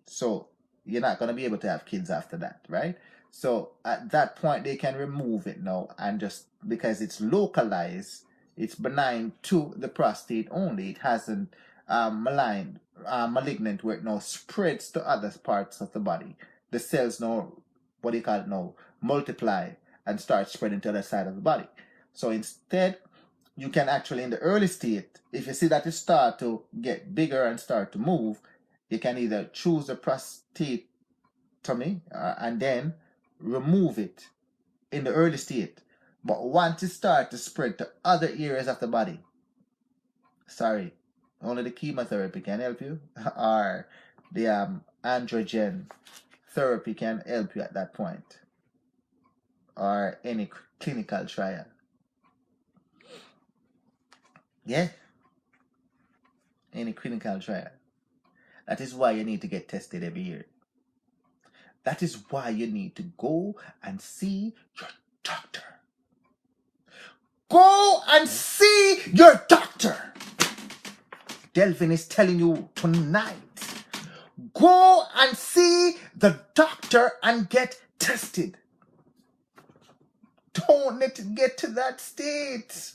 So you're not going to be able to have kids after that, right? So at that point, they can remove it now, and just because it's localized, it's benign to the prostate only. It hasn't malignant where it now spreads to other parts of the body. The cells now, what do you call it now, multiply and start spreading to the other side of the body. So instead, you can actually, in the early state, if you see that it start to get bigger and start to move, you can either choose the prostatectomy and then remove it in the early state. But once it starts to spread to other areas of the body, sorry, only the chemotherapy can help you, or the androgen therapy can help you at that point, or any clinical trial. Yeah, any clinical trial. That is why you need to get tested every year. That is why you need to go and see your doctor. Go and see your doctor. Delvin is telling you tonight. Go and see the doctor and get tested. Don't let it get to that state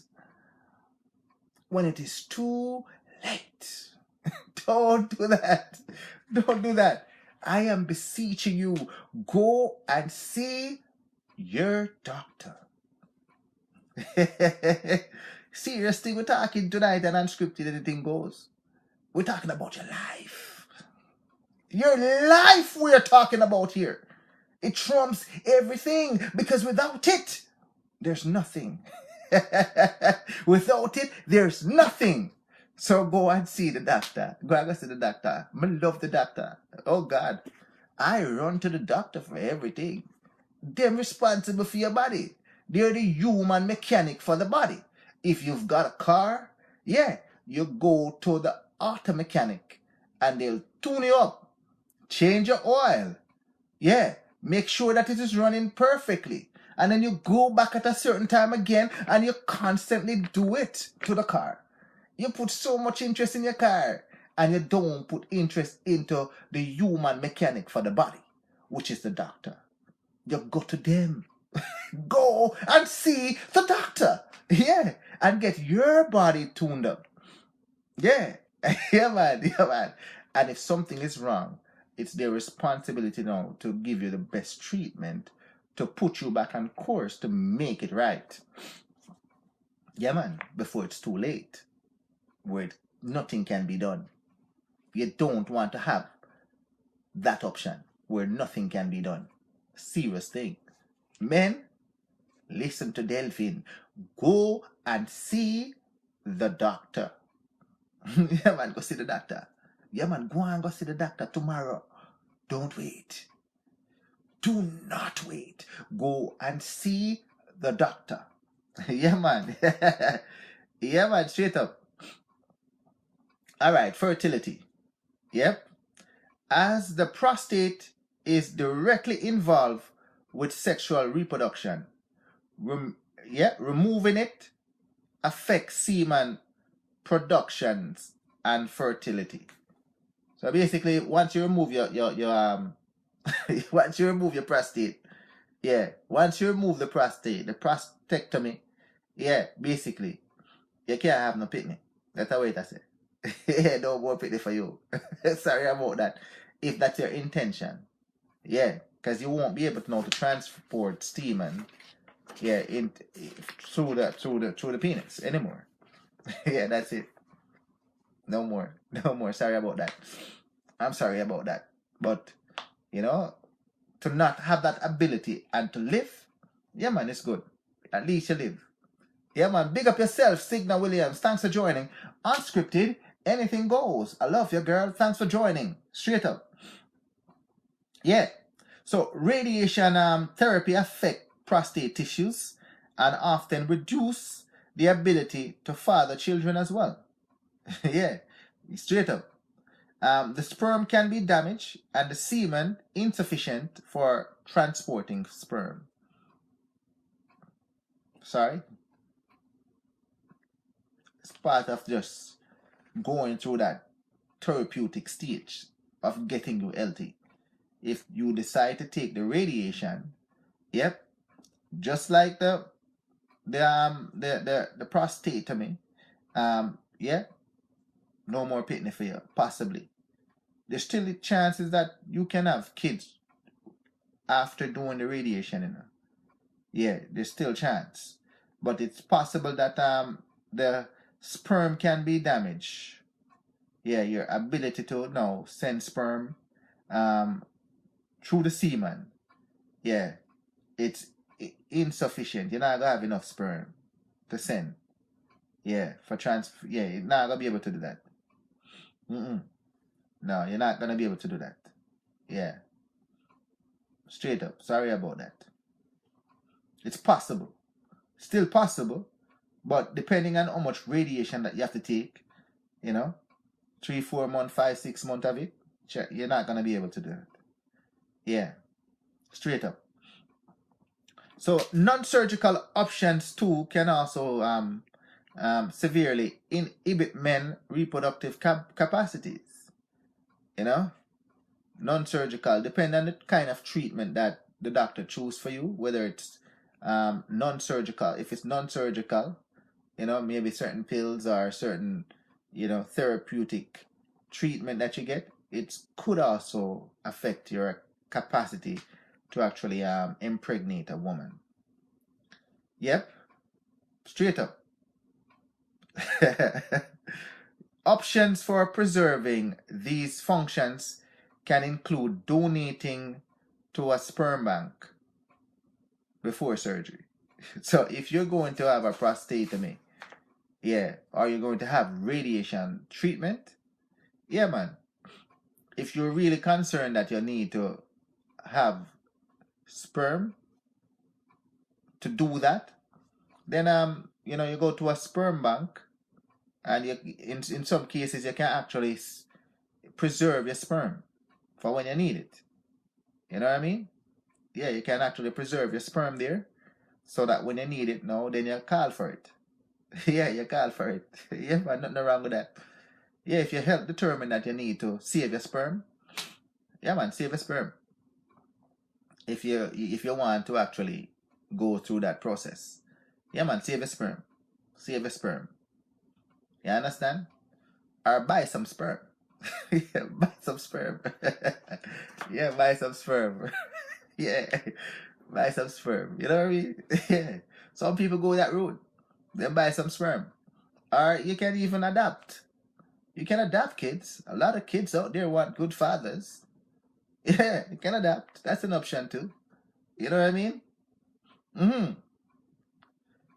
when it is too late. Don't do that. Don't do that. I am beseeching you, go and see your doctor. Seriously, we're talking tonight and unscripted, anything goes. We're talking about your life. Your life we're talking about here. It trumps everything because without it, there's nothing. Without it, there's nothing. So go and see the doctor. Go and see the doctor. I love the doctor. Oh God. I run to the doctor for everything. They're responsible for your body. They're the human mechanic for the body. If you've got a car, yeah, you go to the auto mechanic and they'll tune you up. Change your oil. Yeah, make sure that it is running perfectly. And then you go back at a certain time again and you constantly do it to the car. You put so much interest in your car and you don't put interest into the human mechanic for the body, which is the doctor. You go to them. Go and see the doctor. Yeah, and get your body tuned up. Yeah, yeah, man, yeah, man. And if something is wrong, it's their responsibility now to give you the best treatment, to put you back on course, to make it right. Yeah, man, before it's too late, where nothing can be done. You don't want to have that option where nothing can be done. Serious thing. Men, listen to Delvin. Go and see the doctor. Yeah, man, go see the doctor. Yeah, man, go and go see the doctor tomorrow. Don't wait. Do not wait. Go and see the doctor. Yeah, man. Yeah, man, straight up. All right, fertility. Yep. As the prostate is directly involved with sexual reproduction, removing it affects semen productions and fertility. So basically, once you remove your once you remove your prostate, yeah, once you remove the prostate, the prostatectomy, yeah, basically, you can't have no pitney. That's the way I say. Yeah, no more pitney for you. Sorry about that. If that's your intention, yeah, because you won't be able to know to transport semen, yeah, through the penis anymore. Yeah, that's it. No more. No more. Sorry about that. I'm sorry about that. But, you know, to not have that ability and to live, yeah, man, it's good. At least you live. Yeah, man, big up yourself, Signa Williams. Thanks for joining. Unscripted, anything goes. I love you, girl. Thanks for joining. Straight up. Yeah. So, radiation therapy affect prostate tissues and often reduce the ability to father children as well. Yeah, straight up. The sperm can be damaged and the semen insufficient for transporting sperm. Sorry. It's part of just going through that therapeutic stage of getting you healthy. If you decide to take the radiation, yep, just like the prostatectomy, yeah, no more pitney for you, possibly. There's still the chances that you can have kids after doing the radiation, you know. Yeah, there's still chance. But it's possible that the sperm can be damaged. Yeah, your ability to now send sperm through the semen. Yeah, it's insufficient. You're not gonna have enough sperm to send. Yeah, yeah, you're not gonna be able to do that. No, you're not gonna be able to do that. Yeah. Straight up. Sorry about that. It's possible. Still possible. But depending on how much radiation that you have to take, you know, 3, 4 months, 5, 6 months of it, you're not gonna be able to do it. Yeah. Straight up. So non-surgical options too can also severely inhibit men reproductive capacities. You know, non-surgical, depending on the kind of treatment that the doctor choose for you, whether it's non-surgical. If it's non-surgical, you know, maybe certain pills or certain, you know, therapeutic treatment that you get, it could also affect your capacity to actually impregnate a woman. Yep, straight up. Options for preserving these functions can include donating to a sperm bank before surgery. So if you're going to have a prostatectomy, yeah, or you're going to have radiation treatment, yeah, man. If you're really concerned that you need to have sperm to do that, then you know, you go to a sperm bank, and you, in some cases you can actually preserve your sperm for when you need it. You know what I mean? Yeah, you can actually preserve your sperm there, so that when you need it now, then you call for it. Yeah, you call for it. Yeah, man, nothing wrong with that. Yeah, if your health determine that you need to save your sperm, yeah, man, save your sperm. If you want to actually go through that process, yeah, man, save your sperm. Save your sperm. You understand? Or buy some sperm. Yeah, buy some sperm. Yeah, buy some sperm. Yeah, buy some sperm. You know what I mean? Yeah. Some people go that route. They buy some sperm. Or you can even adopt. You can adopt kids. A lot of kids out there want good fathers. Yeah, you can adopt. That's an option too. You know what I mean? Mm-hmm.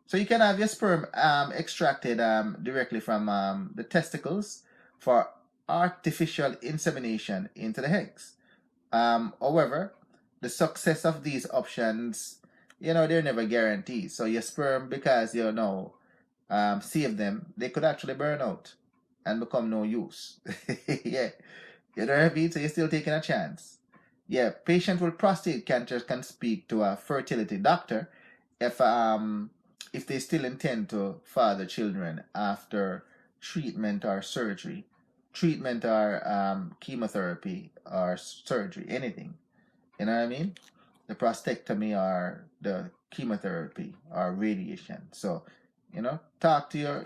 So you can have your sperm extracted directly from the testicles for artificial insemination into the eggs. However, the success of these options, you know, they're never guaranteed. So your sperm, because you know, save them, they could actually burn out and become no use. Yeah, you know what I mean? So you're still taking a chance. Yeah, patients with prostate cancer can speak to a fertility doctor if they still intend to father children after treatment or surgery, treatment or chemotherapy or surgery, anything. You know what I mean? The prostatectomy or the chemotherapy or radiation. So, you know, talk to your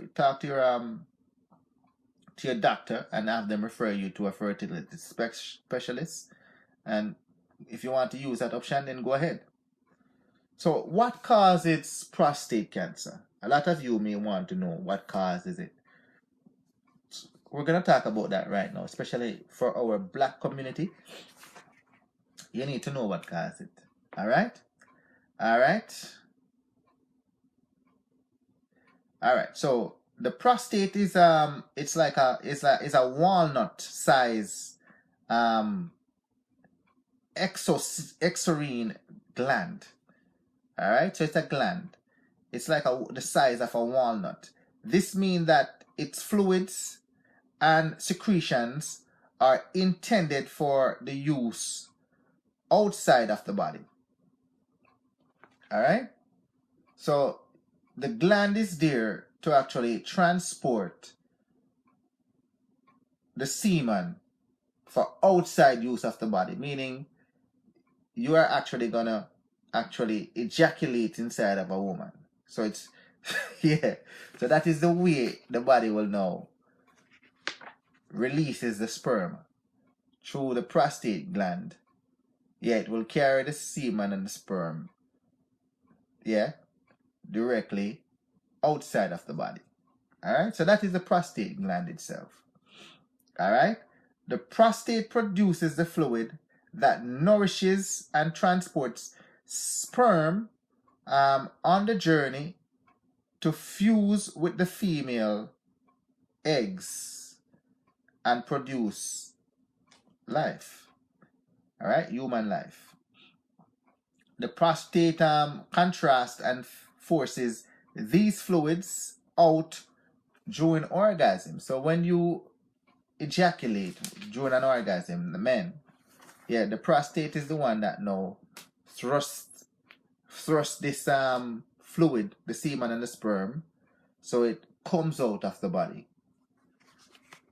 doctor and have them refer you to a fertility specialist. And if you want to use that option, then go ahead. So, what causes prostate cancer? A lot of you may want to know what causes it. We're going to talk about that right now, especially for our black community. You need to know what causes it. All right? All right? All right. So, the prostate is it's like a walnut size exorine gland. All right, so it's a gland. It's like the size of a walnut. This means that its fluids and secretions are intended for the use outside of the body. All right, so the gland is there to actually transport the semen for outside use of the body, meaning you are actually gonna ejaculate inside of a woman. So it's yeah, so that is the way the body will now releases the sperm through the prostate gland. Yeah, it will carry the semen and the sperm, yeah, directly outside of the body. All right, so that is the prostate gland itself. All right, the prostate produces the fluid that nourishes and transports sperm on the journey to fuse with the female eggs and produce life. All right, human life. The prostate contrasts and forces these fluids out during orgasm. So when you ejaculate during an orgasm, the men, yeah, the prostate is the one that now thrust this fluid, the semen and the sperm, so it comes out of the body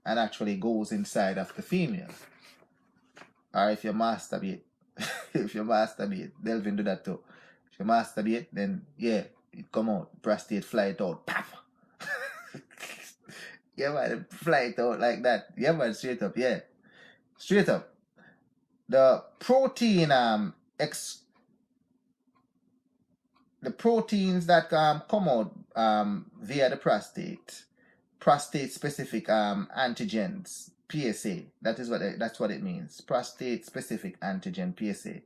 and actually goes inside of the female. Or if you masturbate, Delvin do that too. If you masturbate, then yeah, it come out, prostate fly it out, paf. Yeah man, fly it out like that. Yeah man, straight up, yeah. Straight up. The protein the proteins that come out via the prostate specific antigens, PSA. That's what it means. Prostate specific antigen, PSA.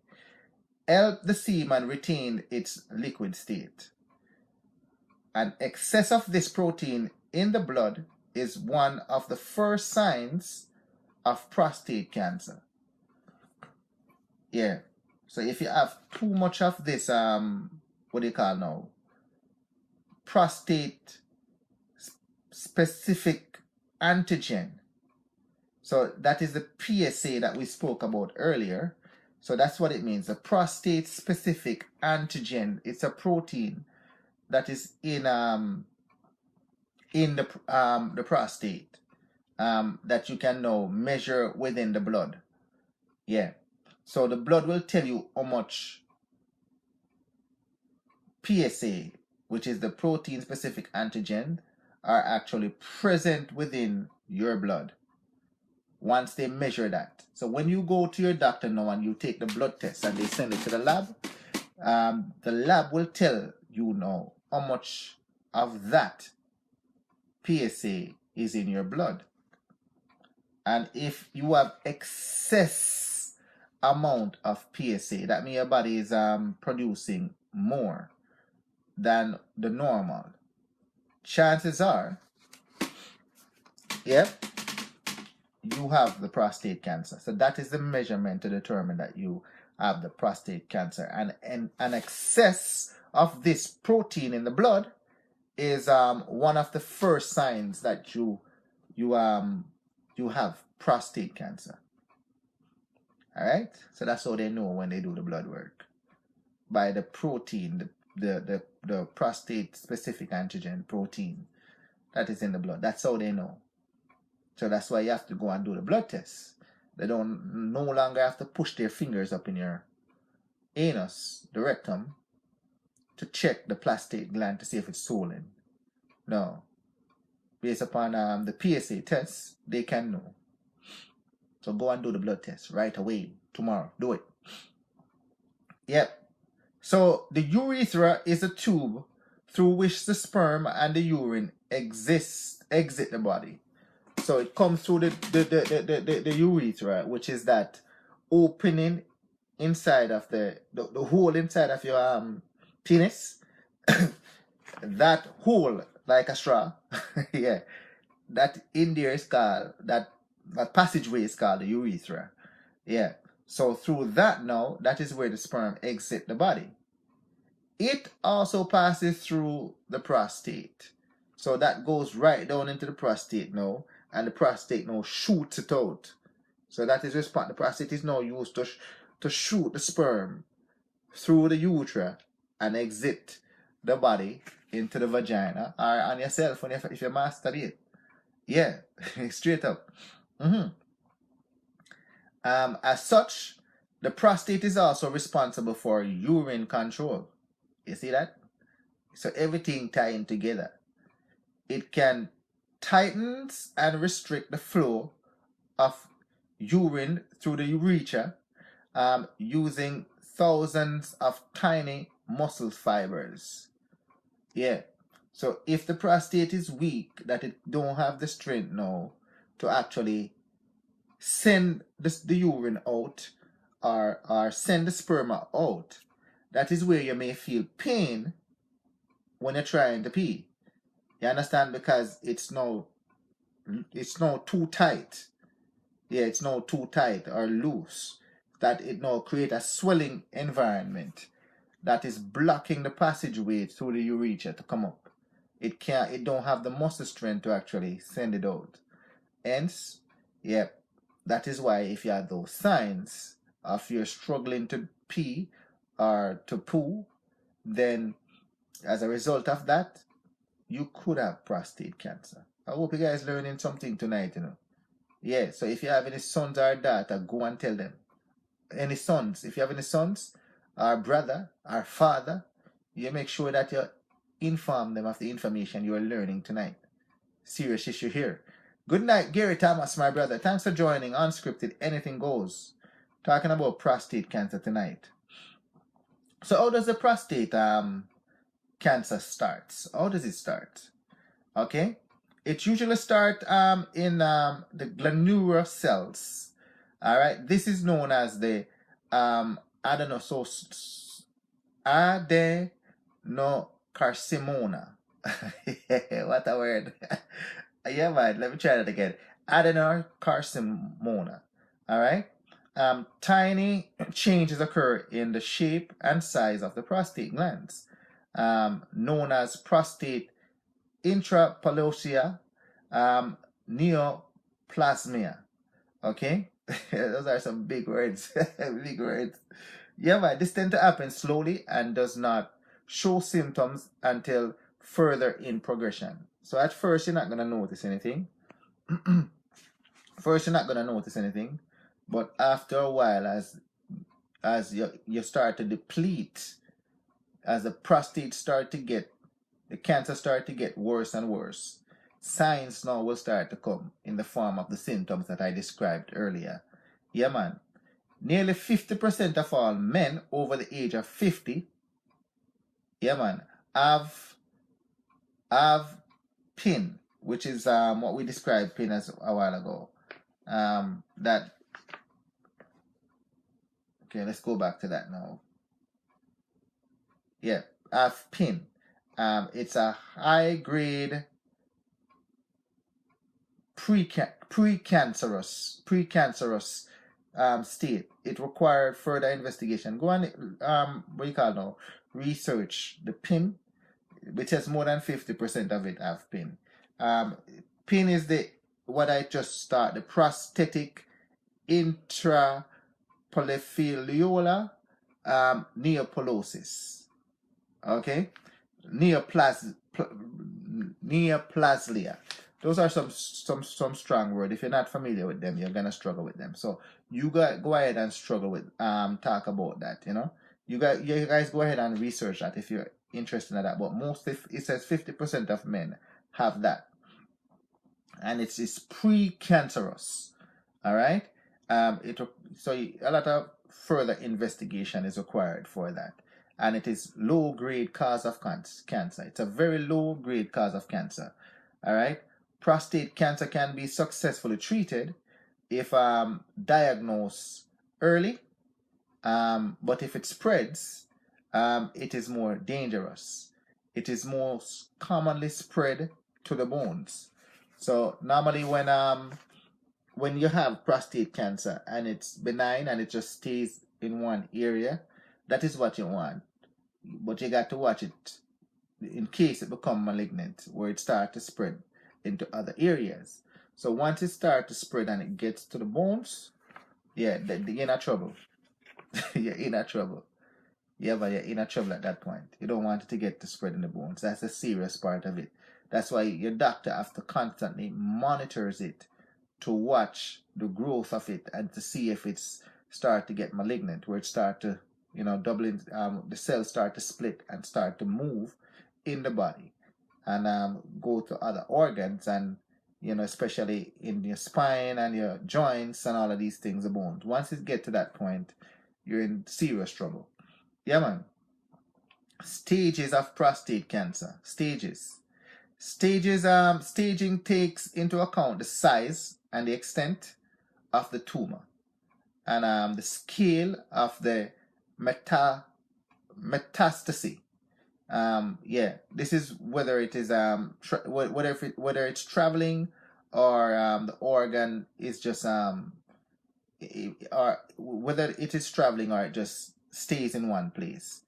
Help the semen retain its liquid state. An excess of this protein in the blood is one of the first signs of prostate cancer. Yeah. So if you have too much of this what do you call now? Prostate specific antigen. So that is the PSA that we spoke about earlier. So that's what it means. The prostate specific antigen. It's a protein that is in the prostate that you can now measure within the blood. Yeah. So the blood will tell you how much PSA, which is the protein specific antigen, are actually present within your blood once they measure that. So when you go to your doctor now and you take the blood test and they send it to the lab will tell you now how much of that PSA is in your blood. And if you have excess amount of PSA, that means your body is producing more than the normal. Chances are, yep, you have the prostate cancer. So that is the measurement to determine that you have the prostate cancer. And an excess of this protein in the blood is one of the first signs that you have prostate cancer. All right? So that's how they know when they do the blood work. By the protein, the prostate specific antigen protein that is in the blood. That's how they know. So that's why you have to go and do the blood test. They don't no longer have to push their fingers up in your anus, the rectum, to check the prostate gland to see if it's swollen. No. Based upon the PSA test, they can know. So go and do the blood test right away, tomorrow. Do it. Yep. So the urethra is a tube through which the sperm and the urine exit the body. So it comes through the urethra, which is that opening inside of the hole inside of your penis. That hole, like a straw, yeah, that in there is called, that passageway is called the urethra. Yeah. So through that now, that is where the sperm exit the body. It also passes through the prostate. So that goes right down into the prostate now, and the prostate now shoots it out. So that is the prostate is now used to shoot the sperm through the urethra and exit the body into the vagina or on yourself if you master it. Yeah, straight up. As such, the prostate is also responsible for urine control. You see that? So everything tying together. It can tighten and restrict the flow of urine through the urethra using thousands of tiny muscle fibers. Yeah. So if the prostate is weak, that it don't have the strength now to actually send the urine out or send the sperm out, that is where you may feel pain when you're trying to pee. You understand? Because it's now too tight. Yeah, it's now too tight or loose, that it now create a swelling environment that is blocking the passageway through the urethra to come up. It don't have the muscle strength to actually send it out. Hence, yeah, that is why if you have those signs of you're struggling to pee or to poo, then as a result of that, you could have prostate cancer. I hope you guys learning something tonight, Yeah, so if you have any sons or daughter, go and tell them. Any sons, if you have any sons, or brother, or father, you make sure that you inform them of the information you are learning tonight. Serious issue here. Good night, Gary Thomas, my brother. Thanks for joining Unscripted. Anything goes. Talking about prostate cancer tonight. So how does the prostate cancer start? How does it start? Okay, it usually starts in the glandular cells. All right, this is known as the adenocarcinoma. What a word. Yeah, man, let me try that again. Adenocarcinoma. All right. Tiny changes occur in the shape and size of the prostate glands, known as prostate intrapilosia, neoplasmia. Okay, those are some big words. Big words. Yeah, man, this tends to happen slowly and does not show symptoms until further in progression. So at first, you're not going to notice anything. First, you're not going to notice anything. But after a while, as you start to deplete, as the prostate start to get, the cancer start to get worse and worse, signs now will start to come in the form of the symptoms that I described earlier. Yeah, man. Nearly 50% of all men over the age of 50, yeah, man, have PIN, which is what we described PIN as a while ago. Okay, let's go back to that now. Yeah, have PIN. It's a high-grade precancerous state. It required further investigation. Go on, what you call now? Research the PIN, which has more than 50% of it have PIN. PIN is what I just start, the prostatic intrapolyphiliola neoplasmosis. Okay, neoplaslia. Those are some strong words. If you're not familiar with them, you're gonna struggle with them. So you go ahead and struggle with talk about that. You know, you guys go ahead and research that if you're interested in that. But it says 50% of men have that, and it's precancerous. All right. So a lot of further investigation is required for that. And it is low-grade cause of cancer. It's a very low-grade cause of cancer. All right. Prostate cancer can be successfully treated if diagnosed early. But if it spreads, it is more dangerous. It is most commonly spread to the bones. So normally when you have prostate cancer and it's benign and it just stays in one area, that is what you want. But you got to watch it in case it becomes malignant, where it starts to spread into other areas. So once it starts to spread and it gets to the bones, yeah, you're in trouble. You're in trouble. Yeah, but you're in trouble at that point. You don't want it to get to spread in the bones. That's the serious part of it. That's why your doctor has to constantly monitors it to watch the growth of it and to see if it's start to get malignant, where it start to, doubling, the cells start to split and start to move in the body and go to other organs and, especially in your spine and your joints and all of these things, the bones. Once it get to that point, you're in serious trouble. Yeah, man. Stages of prostate cancer. Staging takes into account the size and the extent of the tumor and the scale of the metastasis. This is whether it is whether it's traveling or the organ is just or whether it is traveling or it just stays in one place.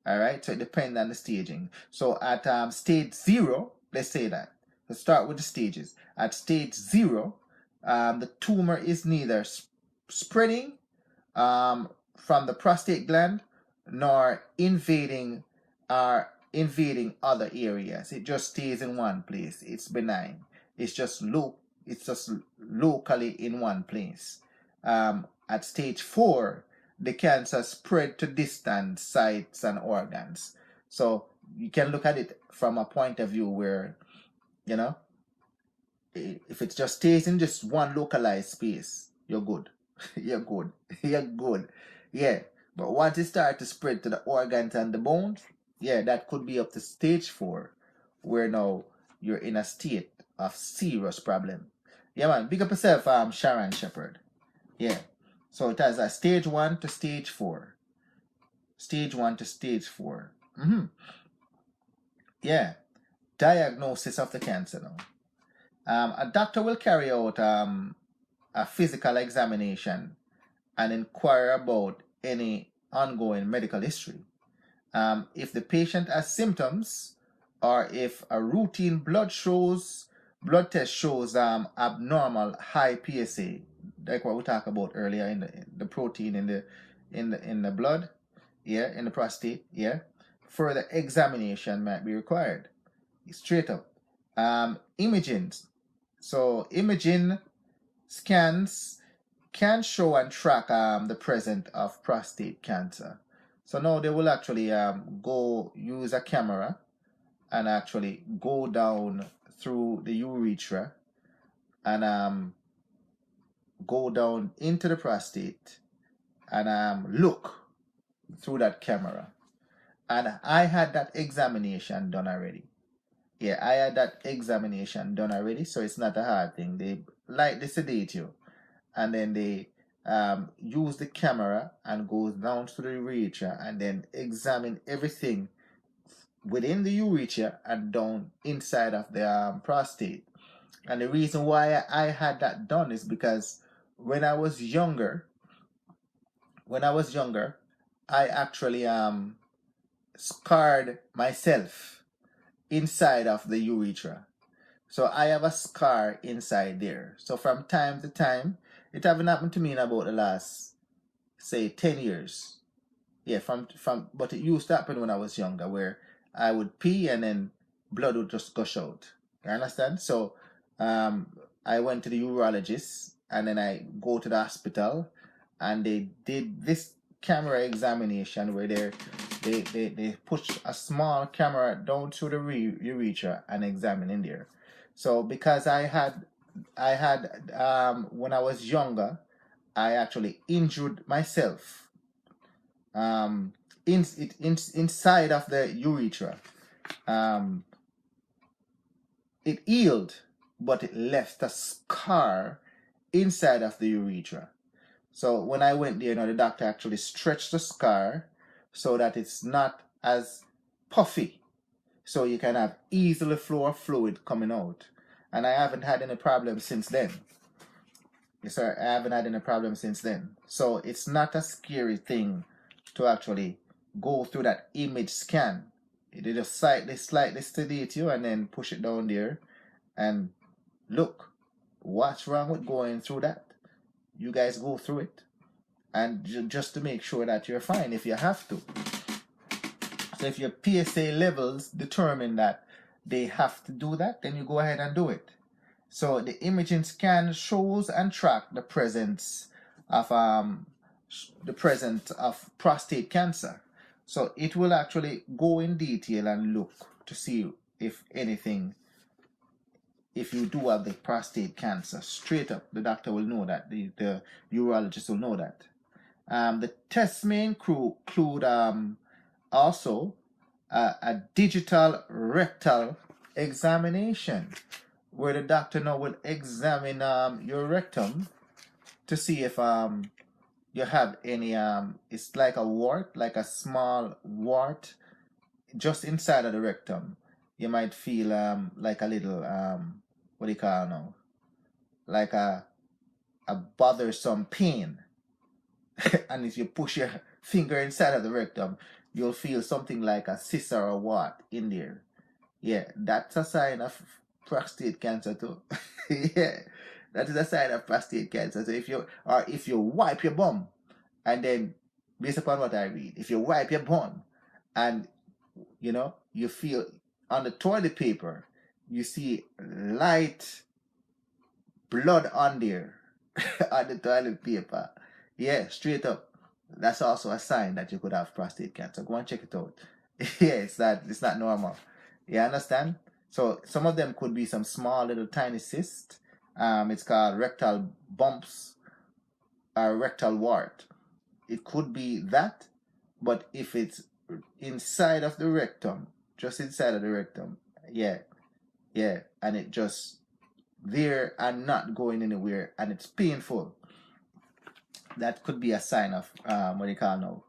All right, so it depends on the staging. So at stage 0, let's say that. Let's start with the stages. At stage 0, the tumor is neither spreading from the prostate gland nor invading other areas. It just stays in one place. It's benign. It's just locally in one place. At stage 4, the cancer spread to distant sites and organs. So you can look at it from a point of view where, If it just stays in just one localized space, you're good. You're good. You're good. Yeah. But once it starts to spread to the organs and the bones, yeah, that could be up to stage 4, where now you're in a state of serious problem. Yeah, man. Big up yourself, Sharon Shepherd. Yeah. So it has a stage 1 to stage 4. Stage 1 to stage 4. Yeah. Diagnosis of the cancer now. A doctor will carry out a physical examination and inquire about any ongoing medical history. If the patient has symptoms, or if a routine blood test shows abnormal high PSA, like what we talked about earlier in the protein in the blood, yeah, in the prostate, yeah, further examination might be required. Straight up. Imaging. So imaging scans can show and track the presence of prostate cancer. So now they will actually go use a camera and actually go down through the urethra and go down into the prostate and look through that camera. And I had that examination done already. Yeah, I had that examination done already, so it's not a hard thing. They sedate you, and then they use the camera and goes down to the urethra and then examine everything within the urethra and down inside of the prostate. And the reason why I had that done is because when I was younger, I actually scarred myself inside of the urethra. So I have a scar inside there. So from time to time, it haven't happened to me in about the last, say, 10 years. Yeah, but it used to happen when I was younger, where I would pee and then blood would just gush out. You understand? So I went to the urologist, and then I go to the hospital, and they did this camera examination where they push a small camera down through the urethra and examine in there. So because I had when I was younger, I actually injured myself inside of the urethra. It healed, but it left a scar inside of the urethra. So when I went there, the doctor actually stretched the scar so that it's not as puffy, so you can have easily flow of fluid coming out. And I haven't had any problems since then. Yes, sir, I haven't had any problems since then. So it's not a scary thing to actually go through that image scan. They just slightly sedate you and then push it down there and look. What's wrong with going through that? You guys go through it, and just to make sure that you're fine if you have to. So if your PSA levels determine that they have to do that, then you go ahead and do it. So the imaging scan shows and track the presence of prostate cancer. So it will actually go in detail and look to see if you do have the prostate cancer. Straight up, the doctor will know that. The urologist will know that. The tests may include also a digital rectal examination, where the doctor now will examine your rectum to see if you have any it's like a wart, like a small wart just inside of the rectum. You might feel like a little what do you call it now, like a bothersome pain. And if you push your finger inside of the rectum, you'll feel something like a cyst or a wart in there. Yeah, that's a sign of prostate cancer too. Yeah, that is a sign of prostate cancer. So if you wipe your bum, and then based upon what I read, if you wipe your bum and you feel on the toilet paper, you see light blood on there on the toilet paper. Yeah, straight up. That's also a sign that you could have prostate cancer. Go and check it out. Yeah, it's not normal. You understand? So some of them could be some small little tiny cyst. It's called rectal bumps or rectal wart. It could be that, but if it's inside of the rectum, just inside of the rectum, yeah, and it just there and not going anywhere, and it's painful, that could be a sign of what they call now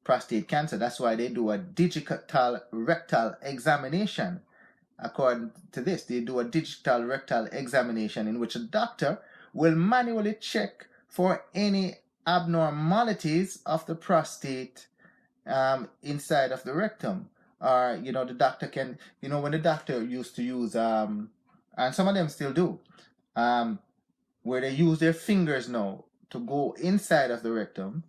prostate cancer. That's why they do a digital rectal examination. According to this, they do a digital rectal examination in which a doctor will manually check for any abnormalities of the prostate inside of the rectum. Or, the doctor can, when the doctor used to use, and some of them still do, where they use their fingers now to go inside of the rectum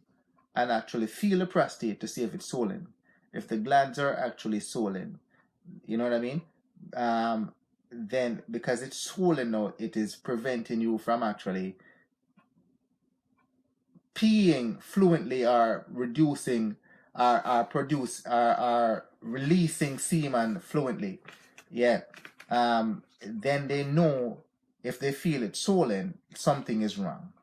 and actually feel the prostate to see if it's swollen, if the glands are actually swollen. You know what I mean? Then because it's swollen now, it is preventing you from actually peeing fluently or reducing or releasing semen fluently. Yeah. Then they know if they feel it's swollen, something is wrong.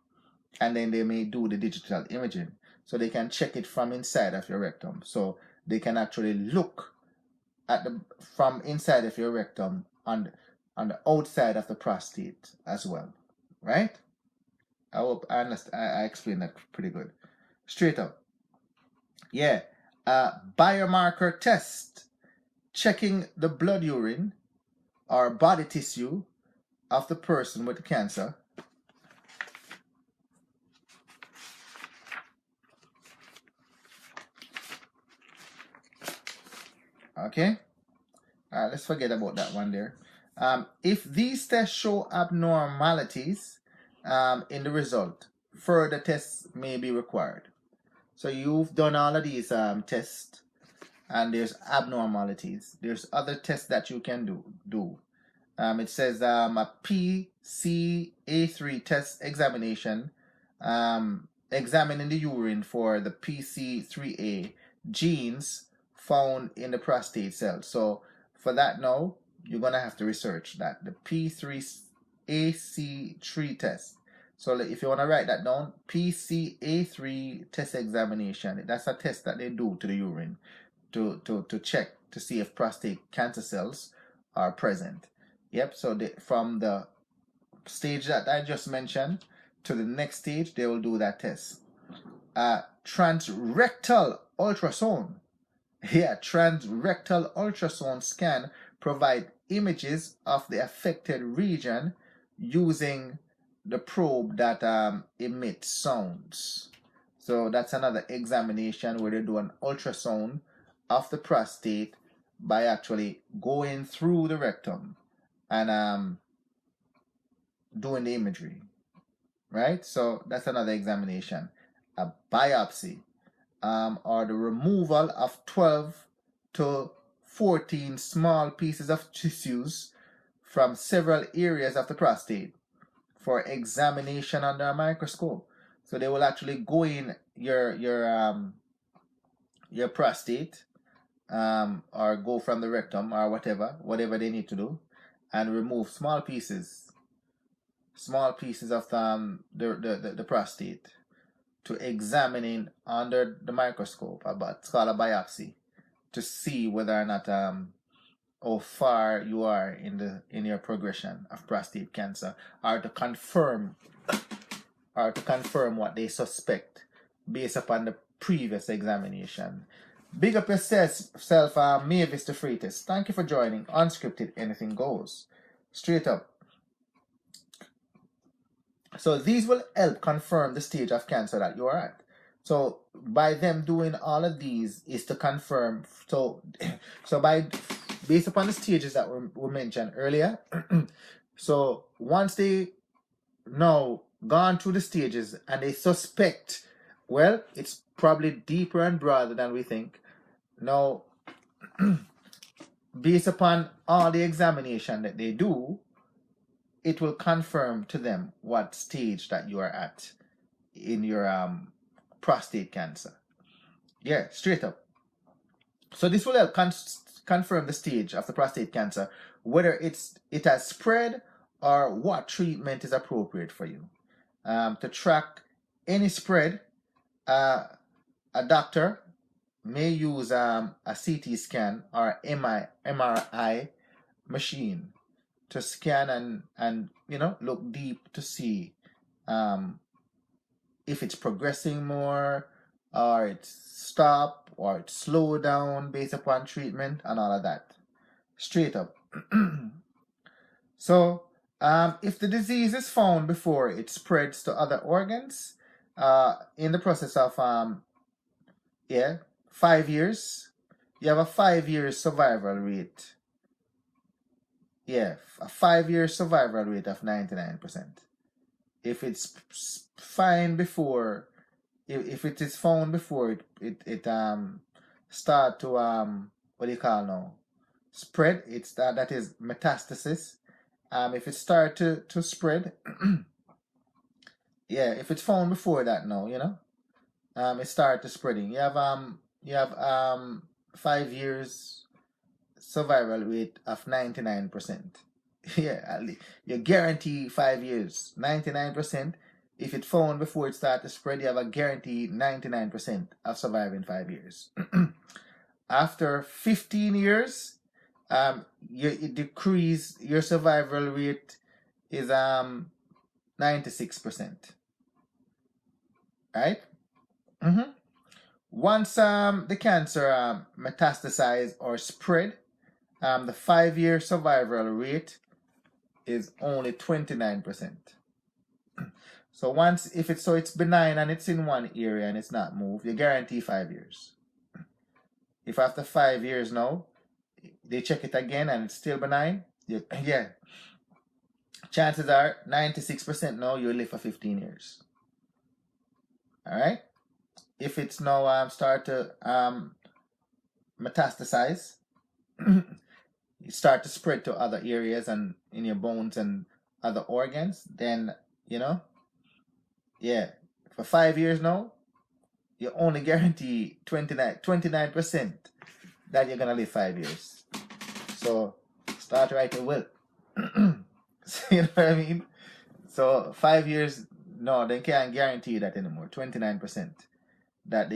And then they may do the digital imaging. So they can check it from inside of your rectum. So they can actually look at from inside of your rectum on the outside of the prostate as well. Right? I hope I understand. I explained that pretty good. Straight up. Yeah. Biomarker test. Checking the blood urine or body tissue of the person with the cancer. Okay. Let's forget about that one there. If these tests show abnormalities in the result, further tests may be required. So you've done all of these tests, and there's abnormalities. There's other tests that you can do. It says a PCA3 test examination, examining the urine for the PC3A genes found in the prostate cells. So for that now, you're going to have to research that, the P3AC3 test. So if you want to write that down, PCA3 test examination, that's a test that they do to the urine to check to see if prostate cancer cells are present. Yep, so from the stage that I just mentioned to the next stage, they will do that test. Transrectal ultrasound. Yeah, transrectal ultrasound scan provide images of the affected region using the probe that emits sounds. So that's another examination where they do an ultrasound of the prostate by actually going through the rectum and doing the imagery, right? So that's another examination. A biopsy, or the removal of 12 to 14 small pieces of tissues from several areas of the prostate for examination under a microscope. So they will actually go in your prostate, or go from the rectum or whatever they need to do, and remove small pieces of the prostate to examine under the microscope. It's called a biopsy, to see whether or not how far you are in your progression of prostate cancer, or to confirm what they suspect based upon the previous examination. Big up yourself, Mavis the Freitas. Thank you for joining Unscripted Anything Goes. Straight up. So these will help confirm the stage of cancer that you are at. So by them doing all of these is to confirm. So based upon the stages that were mentioned earlier. So once they now gone through the stages and they suspect, well, it's probably deeper and broader than we think. Now, based upon all the examination that they do, it will confirm to them what stage that you are at in your prostate cancer. Yeah, straight up. So this will help confirm the stage of the prostate cancer whether it has spread or what treatment is appropriate for you. To track any spread, a doctor may use a CT scan or MRI machine to scan and look deep to see if it's progressing more, or it's stopped, or it's slowed down based upon treatment and all of that. Straight up. So, if the disease is found before it spreads to other organs, in the process of 5 years, you have a 5-year survival rate. Yeah, a 5-year survival rate of 99%. If it's fine before, if it is found before it start to what do you call now, spread, it's that is metastasis. If it start to spread, yeah, if it's found before that now, it start to spreading. You have 5 years survival rate of 99%. Yeah, you guarantee 5 years, 99%. If it's found before it starts to spread, you have a guaranteed 99% of surviving 5 years. After 15 years, it decrease, your survival rate is 96%. Right? Once the cancer metastasize or spread, the 5-year survival rate is only 29%. So if it's benign and it's in one area and it's not moved, you guarantee 5 years. If after 5 years now, they check it again and it's still benign, chances are 96% now you'll live for 15 years. All right? If it's now start to metastasize, you start to spread to other areas and in your bones and other organs, then, for 5 years now, you only guarantee 29% that you're going to live 5 years. So start writing a will. You know what I mean? So 5 years, no, they can't guarantee that anymore. 29% that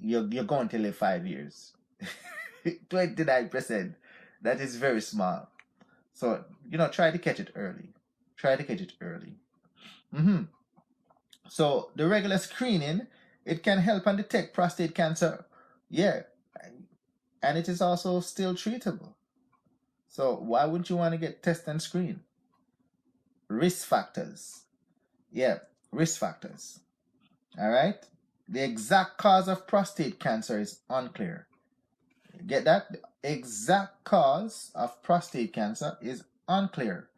you're going to live 5 years. 29%. That is very small. So, try to catch it early. So, the regular screening, it can help and detect prostate cancer. Yeah. And it is also still treatable. So, why wouldn't you want to get tested and screened? Risk factors. Yeah, risk factors. All right? The exact cause of prostate cancer is unclear. Get that? The exact cause of prostate cancer is unclear,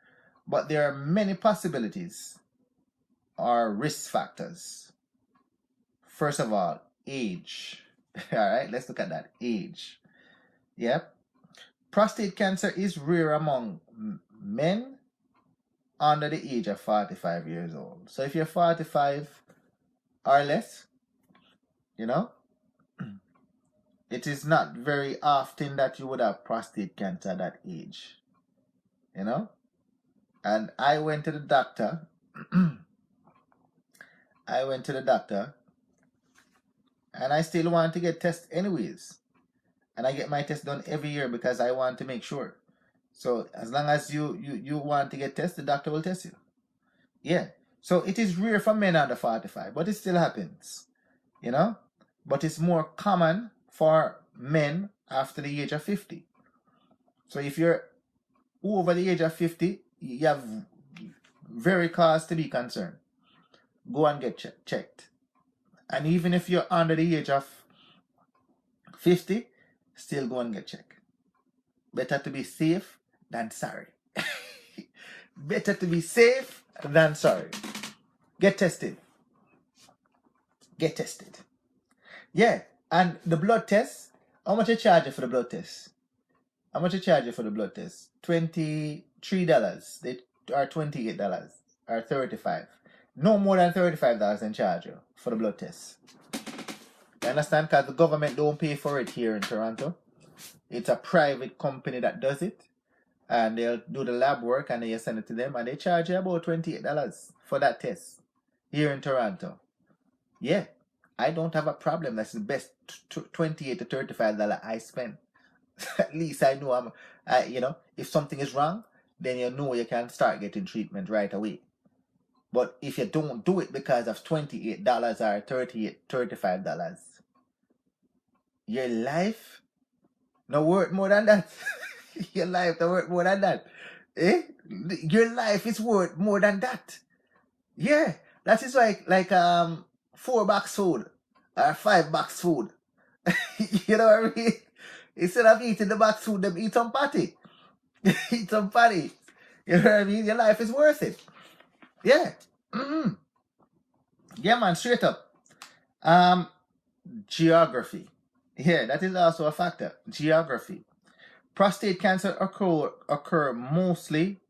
but there are many possibilities or risk factors. First of all, age. All right, let's look at that. Age. Yep. Prostate cancer is rare among men under the age of 45 years old. So if you're 45 or less, it is not very often that you would have prostate cancer at that age. And I went to the doctor. And I still want to get tested anyways. And I get my test done every year because I want to make sure. So as long as you want to get tested, the doctor will test you. Yeah. So it is rare for men under 45, but it still happens. But it's more common for men after the age of 50. So if you're over the age of 50, you have very cause to be concerned. Go and get checked. And even if you're under the age of 50, still go and get checked. Better to be safe than sorry. Better to be safe than sorry. Get tested. Yeah, and the blood test, how much you charge you for the blood test? $23, or $28, or $35. No more than $35 they charge you for the blood test. You understand? Because the government don't pay for it here in Toronto. It's a private company that does it. and they'll do the lab work, and then you send it to them, and they charge you about $28 for that test here in Toronto. Yeah, I don't have a problem. That's the best $28 to $35 I spend. At least I know if something is wrong, then you know you can start getting treatment right away. But if you don't do it because of $28 or $35, your life no worth more than that. Your life no worth more than that. Eh? Your life is worth more than that. Yeah, that is like $4 food or $5 food. You know what I mean? Instead of eating the box food, them eat some patty. Eat some patty. You know what I mean? Your life is worth it. Yeah. Mm-hmm. Yeah, man, straight up. Geography. Yeah, that is also a factor. Geography. Prostate cancer occur mostly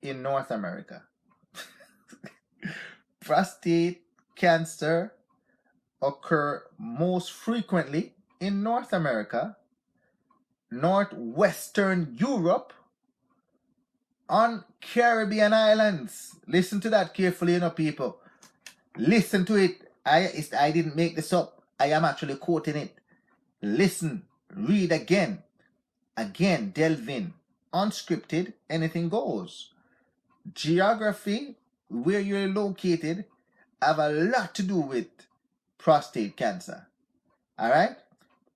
in North America. Prostate cancer occur most frequently in North America, Northwestern Europe, on Caribbean islands. Listen to that carefully, people. Listen to it. I didn't make this up. I am actually quoting it. Listen, read again. Again, Delvin. Unscripted, anything goes. Geography, where you're located, have a lot to do with prostate cancer. All right?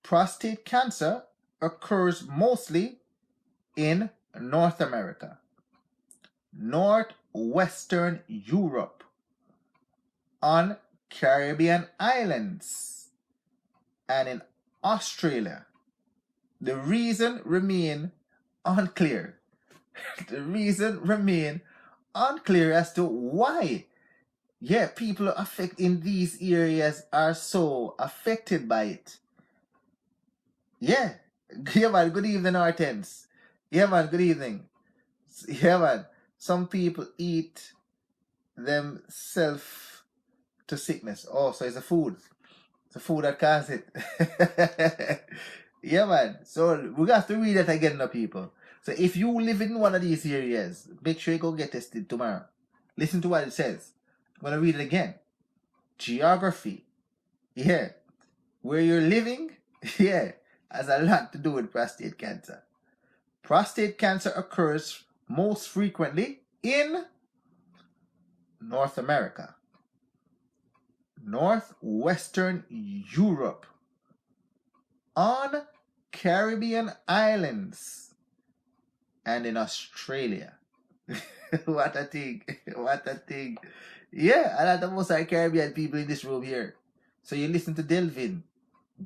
Prostate cancer occurs mostly in North America, Northwestern Europe, on Caribbean islands, and in Australia. The reason remain unclear. The reason remain unclear as to why. Yeah, people in these areas are so affected by it. Yeah. Yeah, man, good evening, Hortense. Yeah, man, good evening. Yeah, man. Some people eat themselves to sickness. Oh, so it's a food. It's a food that causes it. Yeah, man. So we got to read that again, people. So if you live in one of these areas, make sure you go get tested tomorrow. Listen to what it says. I'm going to read it again. Geography. Yeah. Where you're living, yeah, has a lot to do with prostate cancer. Prostate cancer occurs most frequently in North America, Northwestern Europe, on Caribbean islands, and in Australia. What a thing. What a thing. Yeah, a lot of us are Caribbean people in this room here. So you listen to Delvin.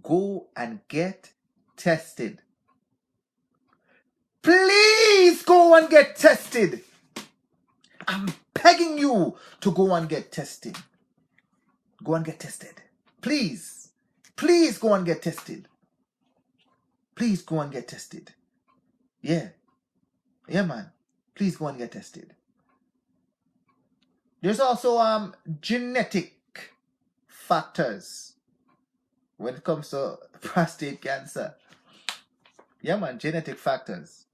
Go and get tested. Please go and get tested. I'm begging you to go and get tested. Go and get tested. Please. Please go and get tested. Please go and get tested. Yeah. Yeah, man. Please go and get tested. There's also genetic factors when it comes to prostate cancer. Yeah, man, genetic factors.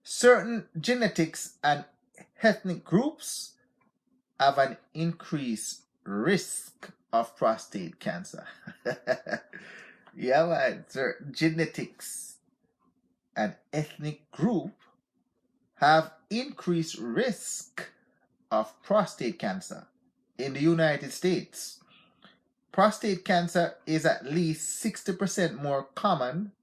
Certain genetics and ethnic groups have an increased risk of prostate cancer. Yeah, man, certain genetics and ethnic group have increased risk of prostate cancer. In the United States, prostate cancer is at least 60% more common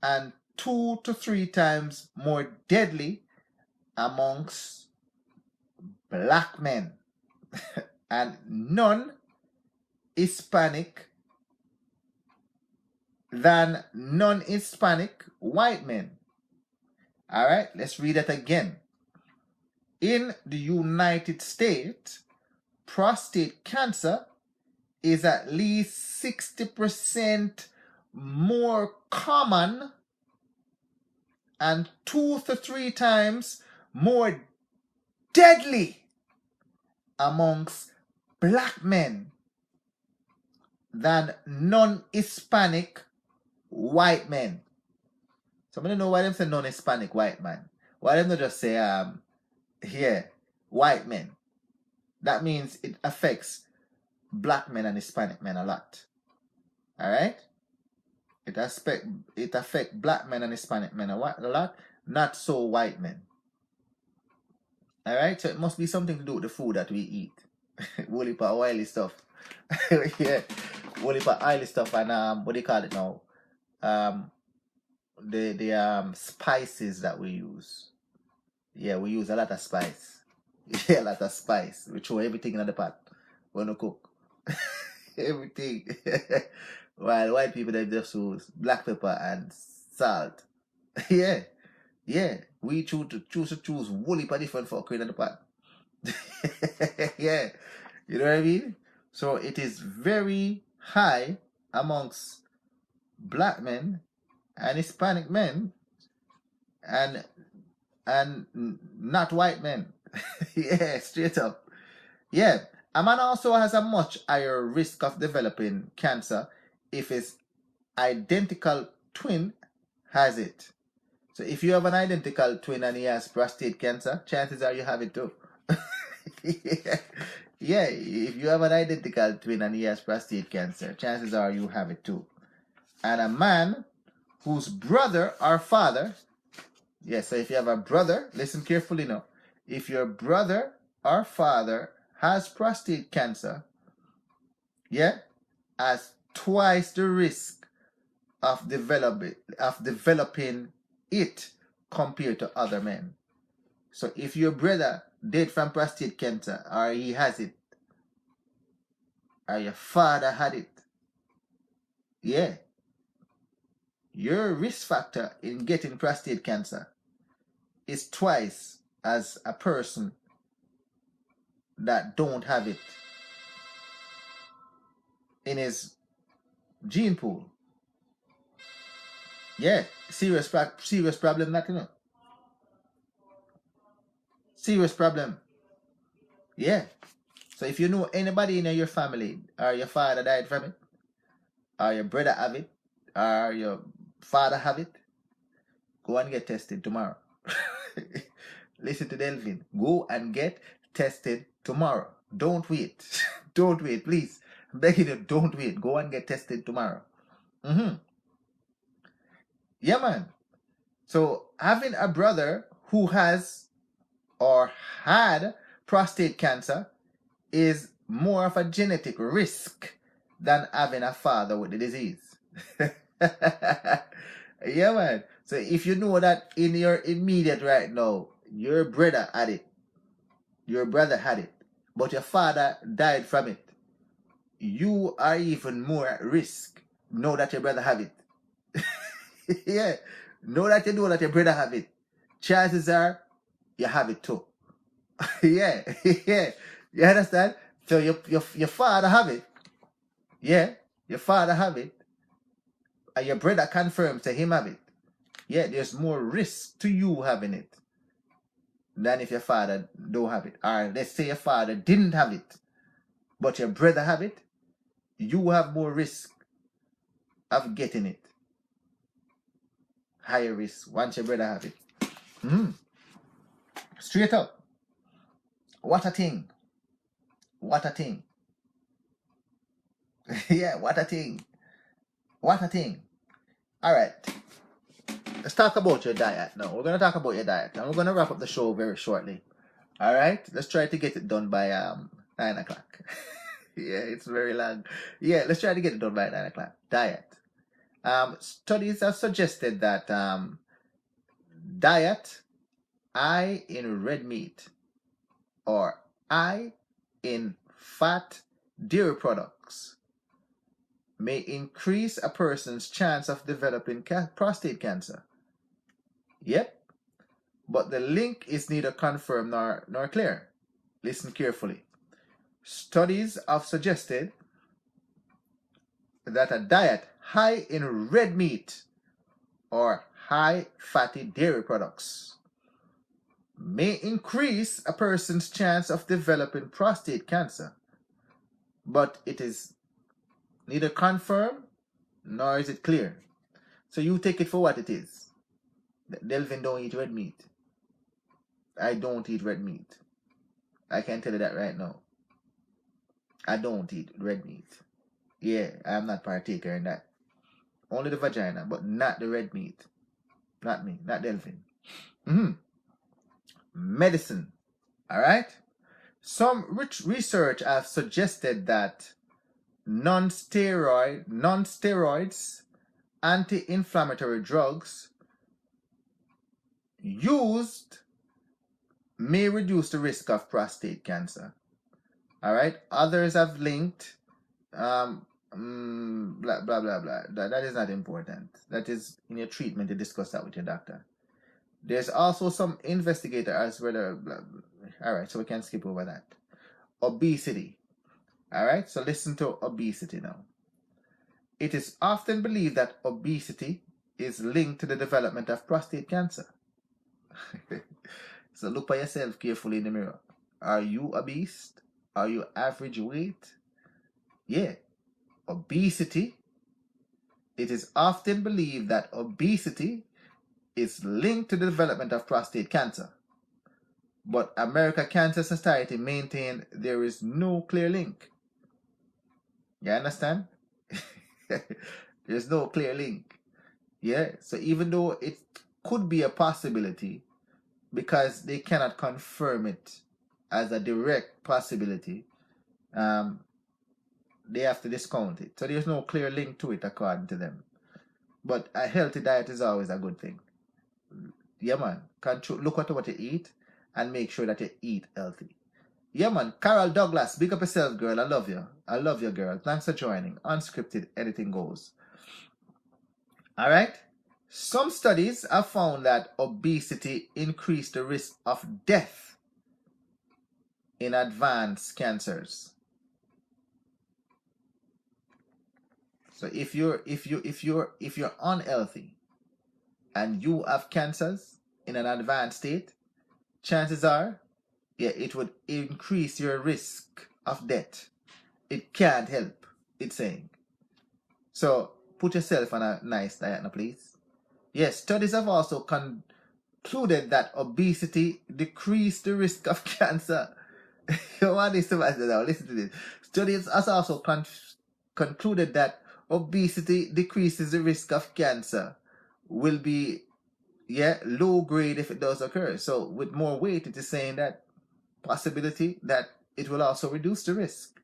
and 2 to 3 times more deadly amongst black men and non-Hispanic than non-Hispanic white men. All right, let's read that again. In the United States, prostate cancer is at least 60% more common and 2 to 3 times more deadly amongst black men than non-Hispanic white men. So I don't know why them say non-Hispanic white man. Why don't they just say white men? That means it affects black men and Hispanic men a lot. Alright? It affects black men and Hispanic men a lot, not so white men. Alright? So it must be something to do with the food that we eat. Whole heap of oily stuff. Yeah. Whole heap of oily stuff and what do you call it now? The spices that we use. Yeah, we use a lot of spice. Yeah, a lot of spice. We throw everything in the pot when we cook. Everything. While white people, they just use black pepper and salt. Yeah. Yeah. We choose whole heap of different fuckery in the pot. Yeah. You know what I mean? So it is very high amongst black men and Hispanic men and not white men. Yeah, straight up. Yeah. A man also has a much higher risk of developing cancer if his identical twin has it. So if you have an identical twin and he has prostate cancer, chances are you have it too. Yeah. Yeah, if you have an identical twin and he has prostate cancer, chances are you have it too. And a man whose brother or father, yes, so if you have a brother, listen carefully now. If your brother or father has prostate cancer, yeah, has twice the risk of developing it compared to other men. So if your brother died from prostate cancer, or he has it, or your father had it, yeah, your risk factor in getting prostate cancer is twice as a person that don't have it in his gene pool. Yeah, serious problem, that, you know. Serious problem. Yeah. So if you know anybody in your family, or your father died from it, or your brother have it, or your father have it, go and get tested tomorrow. Listen to Delvin. Go and get tested tomorrow. Don't wait. Don't wait, please. I'm begging you, don't wait. Go and get tested tomorrow. Yeah, man. So having a brother who has or had prostate cancer is more of a genetic risk than having a father with the disease. Yeah, man. So if you know that in your immediate right now, your brother had it, but your father died from it, you are even more at risk. Know that your brother have it. Yeah. Know that your brother have it. Chances are you have it too. Yeah. Yeah. You understand? So your father have it. Yeah. Your father have it. And your brother confirms to him have it. Yeah, there's more risk to you having it than if your father don't have it. Or let's say your father didn't have it, but your brother have it, you have more risk of getting it. Higher risk once your brother have it. Straight up. What a thing. What a thing. Yeah, what a thing. What a thing. Alright. Let's talk about your diet now. We're going to talk about your diet. And we're going to wrap up the show very shortly. Alright? Let's try to get it done by 9 o'clock. Yeah, it's very long. Yeah, let's try to get it done by 9 o'clock. Diet. Studies have suggested that diet high in red meat or high in fat dairy products may increase a person's chance of developing prostate cancer. Yep, but the link is neither confirmed nor clear. Listen carefully. Studies have suggested that a diet high in red meat or high fatty dairy products may increase a person's chance of developing prostate cancer, but it is neither confirmed nor is it clear. So you take it for what it is. Delvin don't eat red meat. I don't eat red meat. I can tell you that right now. I don't eat red meat. Yeah, I'm not partaker in that. Only the vagina, but not the red meat. Not me, not Delvin. Medicine. All right? Some research have suggested that non-steroids, anti-inflammatory drugs used may reduce the risk of prostate cancer. All right? Others have linked blah blah blah blah. That is not important. That is in your treatment to discuss that with your doctor. There's also some investigator as well. All right, so we can skip over that. Obesity. All right, so listen to obesity now. It is often believed that obesity is linked to the development of prostate cancer. So look by yourself carefully in the mirror. Are you obese? Are you average weight? Yeah. Obesity. It is often believed that obesity is linked to the development of prostate cancer. But American Cancer Society maintained there is no clear link. You understand? There's no clear link. Yeah, so even though it could be a possibility, because they cannot confirm it as a direct possibility, they have to discount it. So there's no clear link to it according to them. But a healthy diet is always a good thing. Yeah, man. Look at what you eat and make sure that you eat healthy. Yeah, man. Carol Douglas, big up yourself, girl. I love you. I love you, girl. Thanks for joining. Unscripted, anything goes. All right. Some studies have found that obesity increased the risk of death in advanced cancers. So if you're unhealthy and you have cancers in an advanced state, chances are, yeah, it would increase your risk of death. It can't help, it's saying. So put yourself on a nice diet now, please. Yes, studies have also concluded that obesity decreased the risk of cancer. You want this to now? Listen to this. Studies have also concluded that obesity decreases the risk of cancer. Will be, yeah, low grade if it does occur. So with more weight, it is saying that possibility that it will also reduce the risk.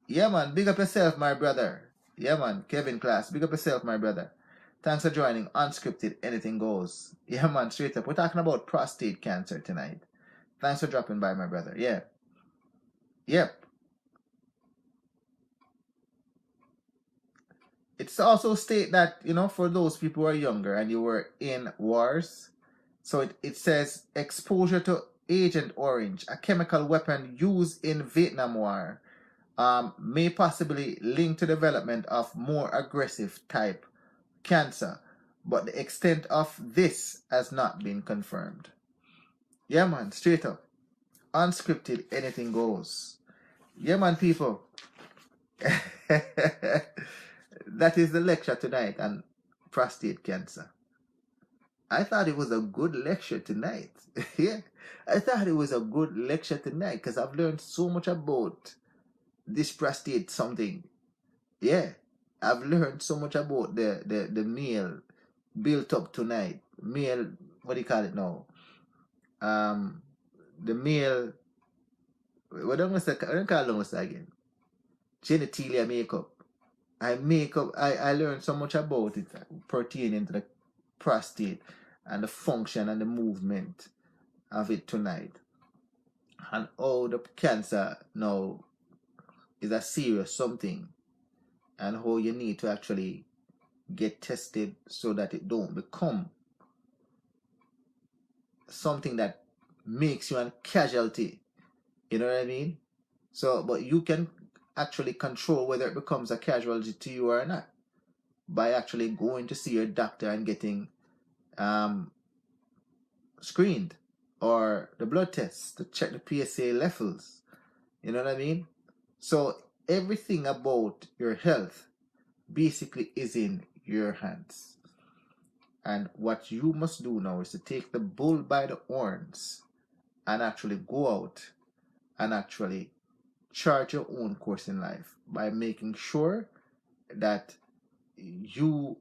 Yeah, man. Big up yourself, my brother. Yeah, man. Kevin Class. Big up yourself, my brother. Thanks for joining Unscripted, Anything Goes. Yeah, man. Straight up. We're talking about prostate cancer tonight. Thanks for dropping by, my brother. Yeah. Yep. It's also state that, for those people who are younger and you were in wars, so it says exposure to Agent Orange, a chemical weapon used in Vietnam War, may possibly link to development of more aggressive type cancer, but the extent of this has not been confirmed. Yeah, man, straight up. Unscripted, anything goes. Yeah, man, people. That is the lecture tonight on prostate cancer. I thought it was a good lecture tonight. Yeah, I thought it was a good lecture tonight because I've learned so much about this prostate something. Yeah, I've learned so much about the meal built up tonight. Meal, what do you call it now? The meal, what am I call it again? Genitalia makeup. I learned so much about it pertaining to the prostate and the function and the movement of it tonight. And how the cancer now is a serious something and how you need to actually get tested so that it don't become something that makes you a casualty. You know what I mean? So, but you can actually control whether it becomes a casualty to you or not by actually going to see your doctor and getting screened or the blood tests to check the PSA levels. You know what I mean? So everything about your health basically is in your hands. And what you must do now is to take the bull by the horns and actually go out and actually chart your own course in life by making sure that you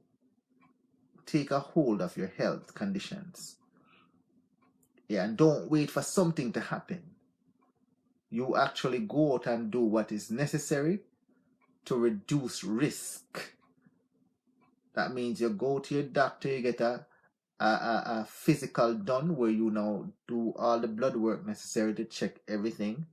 take a hold of your health conditions. Yeah, and don't wait for something to happen. You actually go out and do what is necessary to reduce risk. That means you go to your doctor, you get a physical done where you now do all the blood work necessary to check everything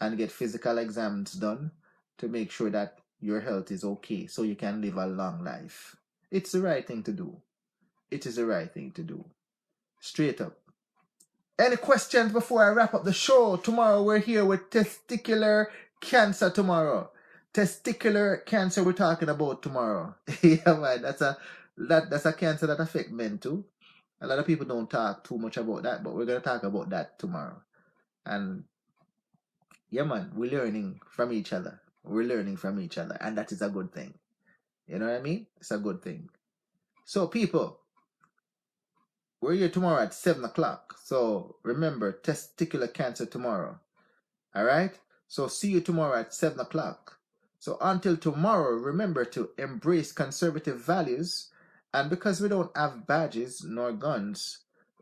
and get physical exams done to make sure that your health is okay so you can live a long life. It's the right thing to do. It is the right thing to do. Straight up. Any questions before I wrap up the show? Tomorrow we're here with testicular cancer tomorrow. Testicular cancer we're talking about tomorrow. Yeah, man, that's a cancer that affects men too. A lot of people don't talk too much about that, but we're going to talk about that tomorrow. And yeah, man, we're learning from each other. We're learning from each other, and that is a good thing. You know what I mean? It's a good thing. So, people, we're here tomorrow at 7 o'clock. So, remember, testicular cancer tomorrow. All right? So, see you tomorrow at 7 o'clock. So, until tomorrow, remember to embrace conservative values. And because we don't have badges nor guns,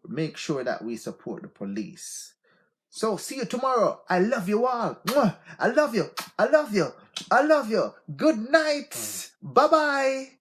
make sure that we support the police. So, see you tomorrow. I love you all. I love you. I love you. I love you. Good night. Bye-bye.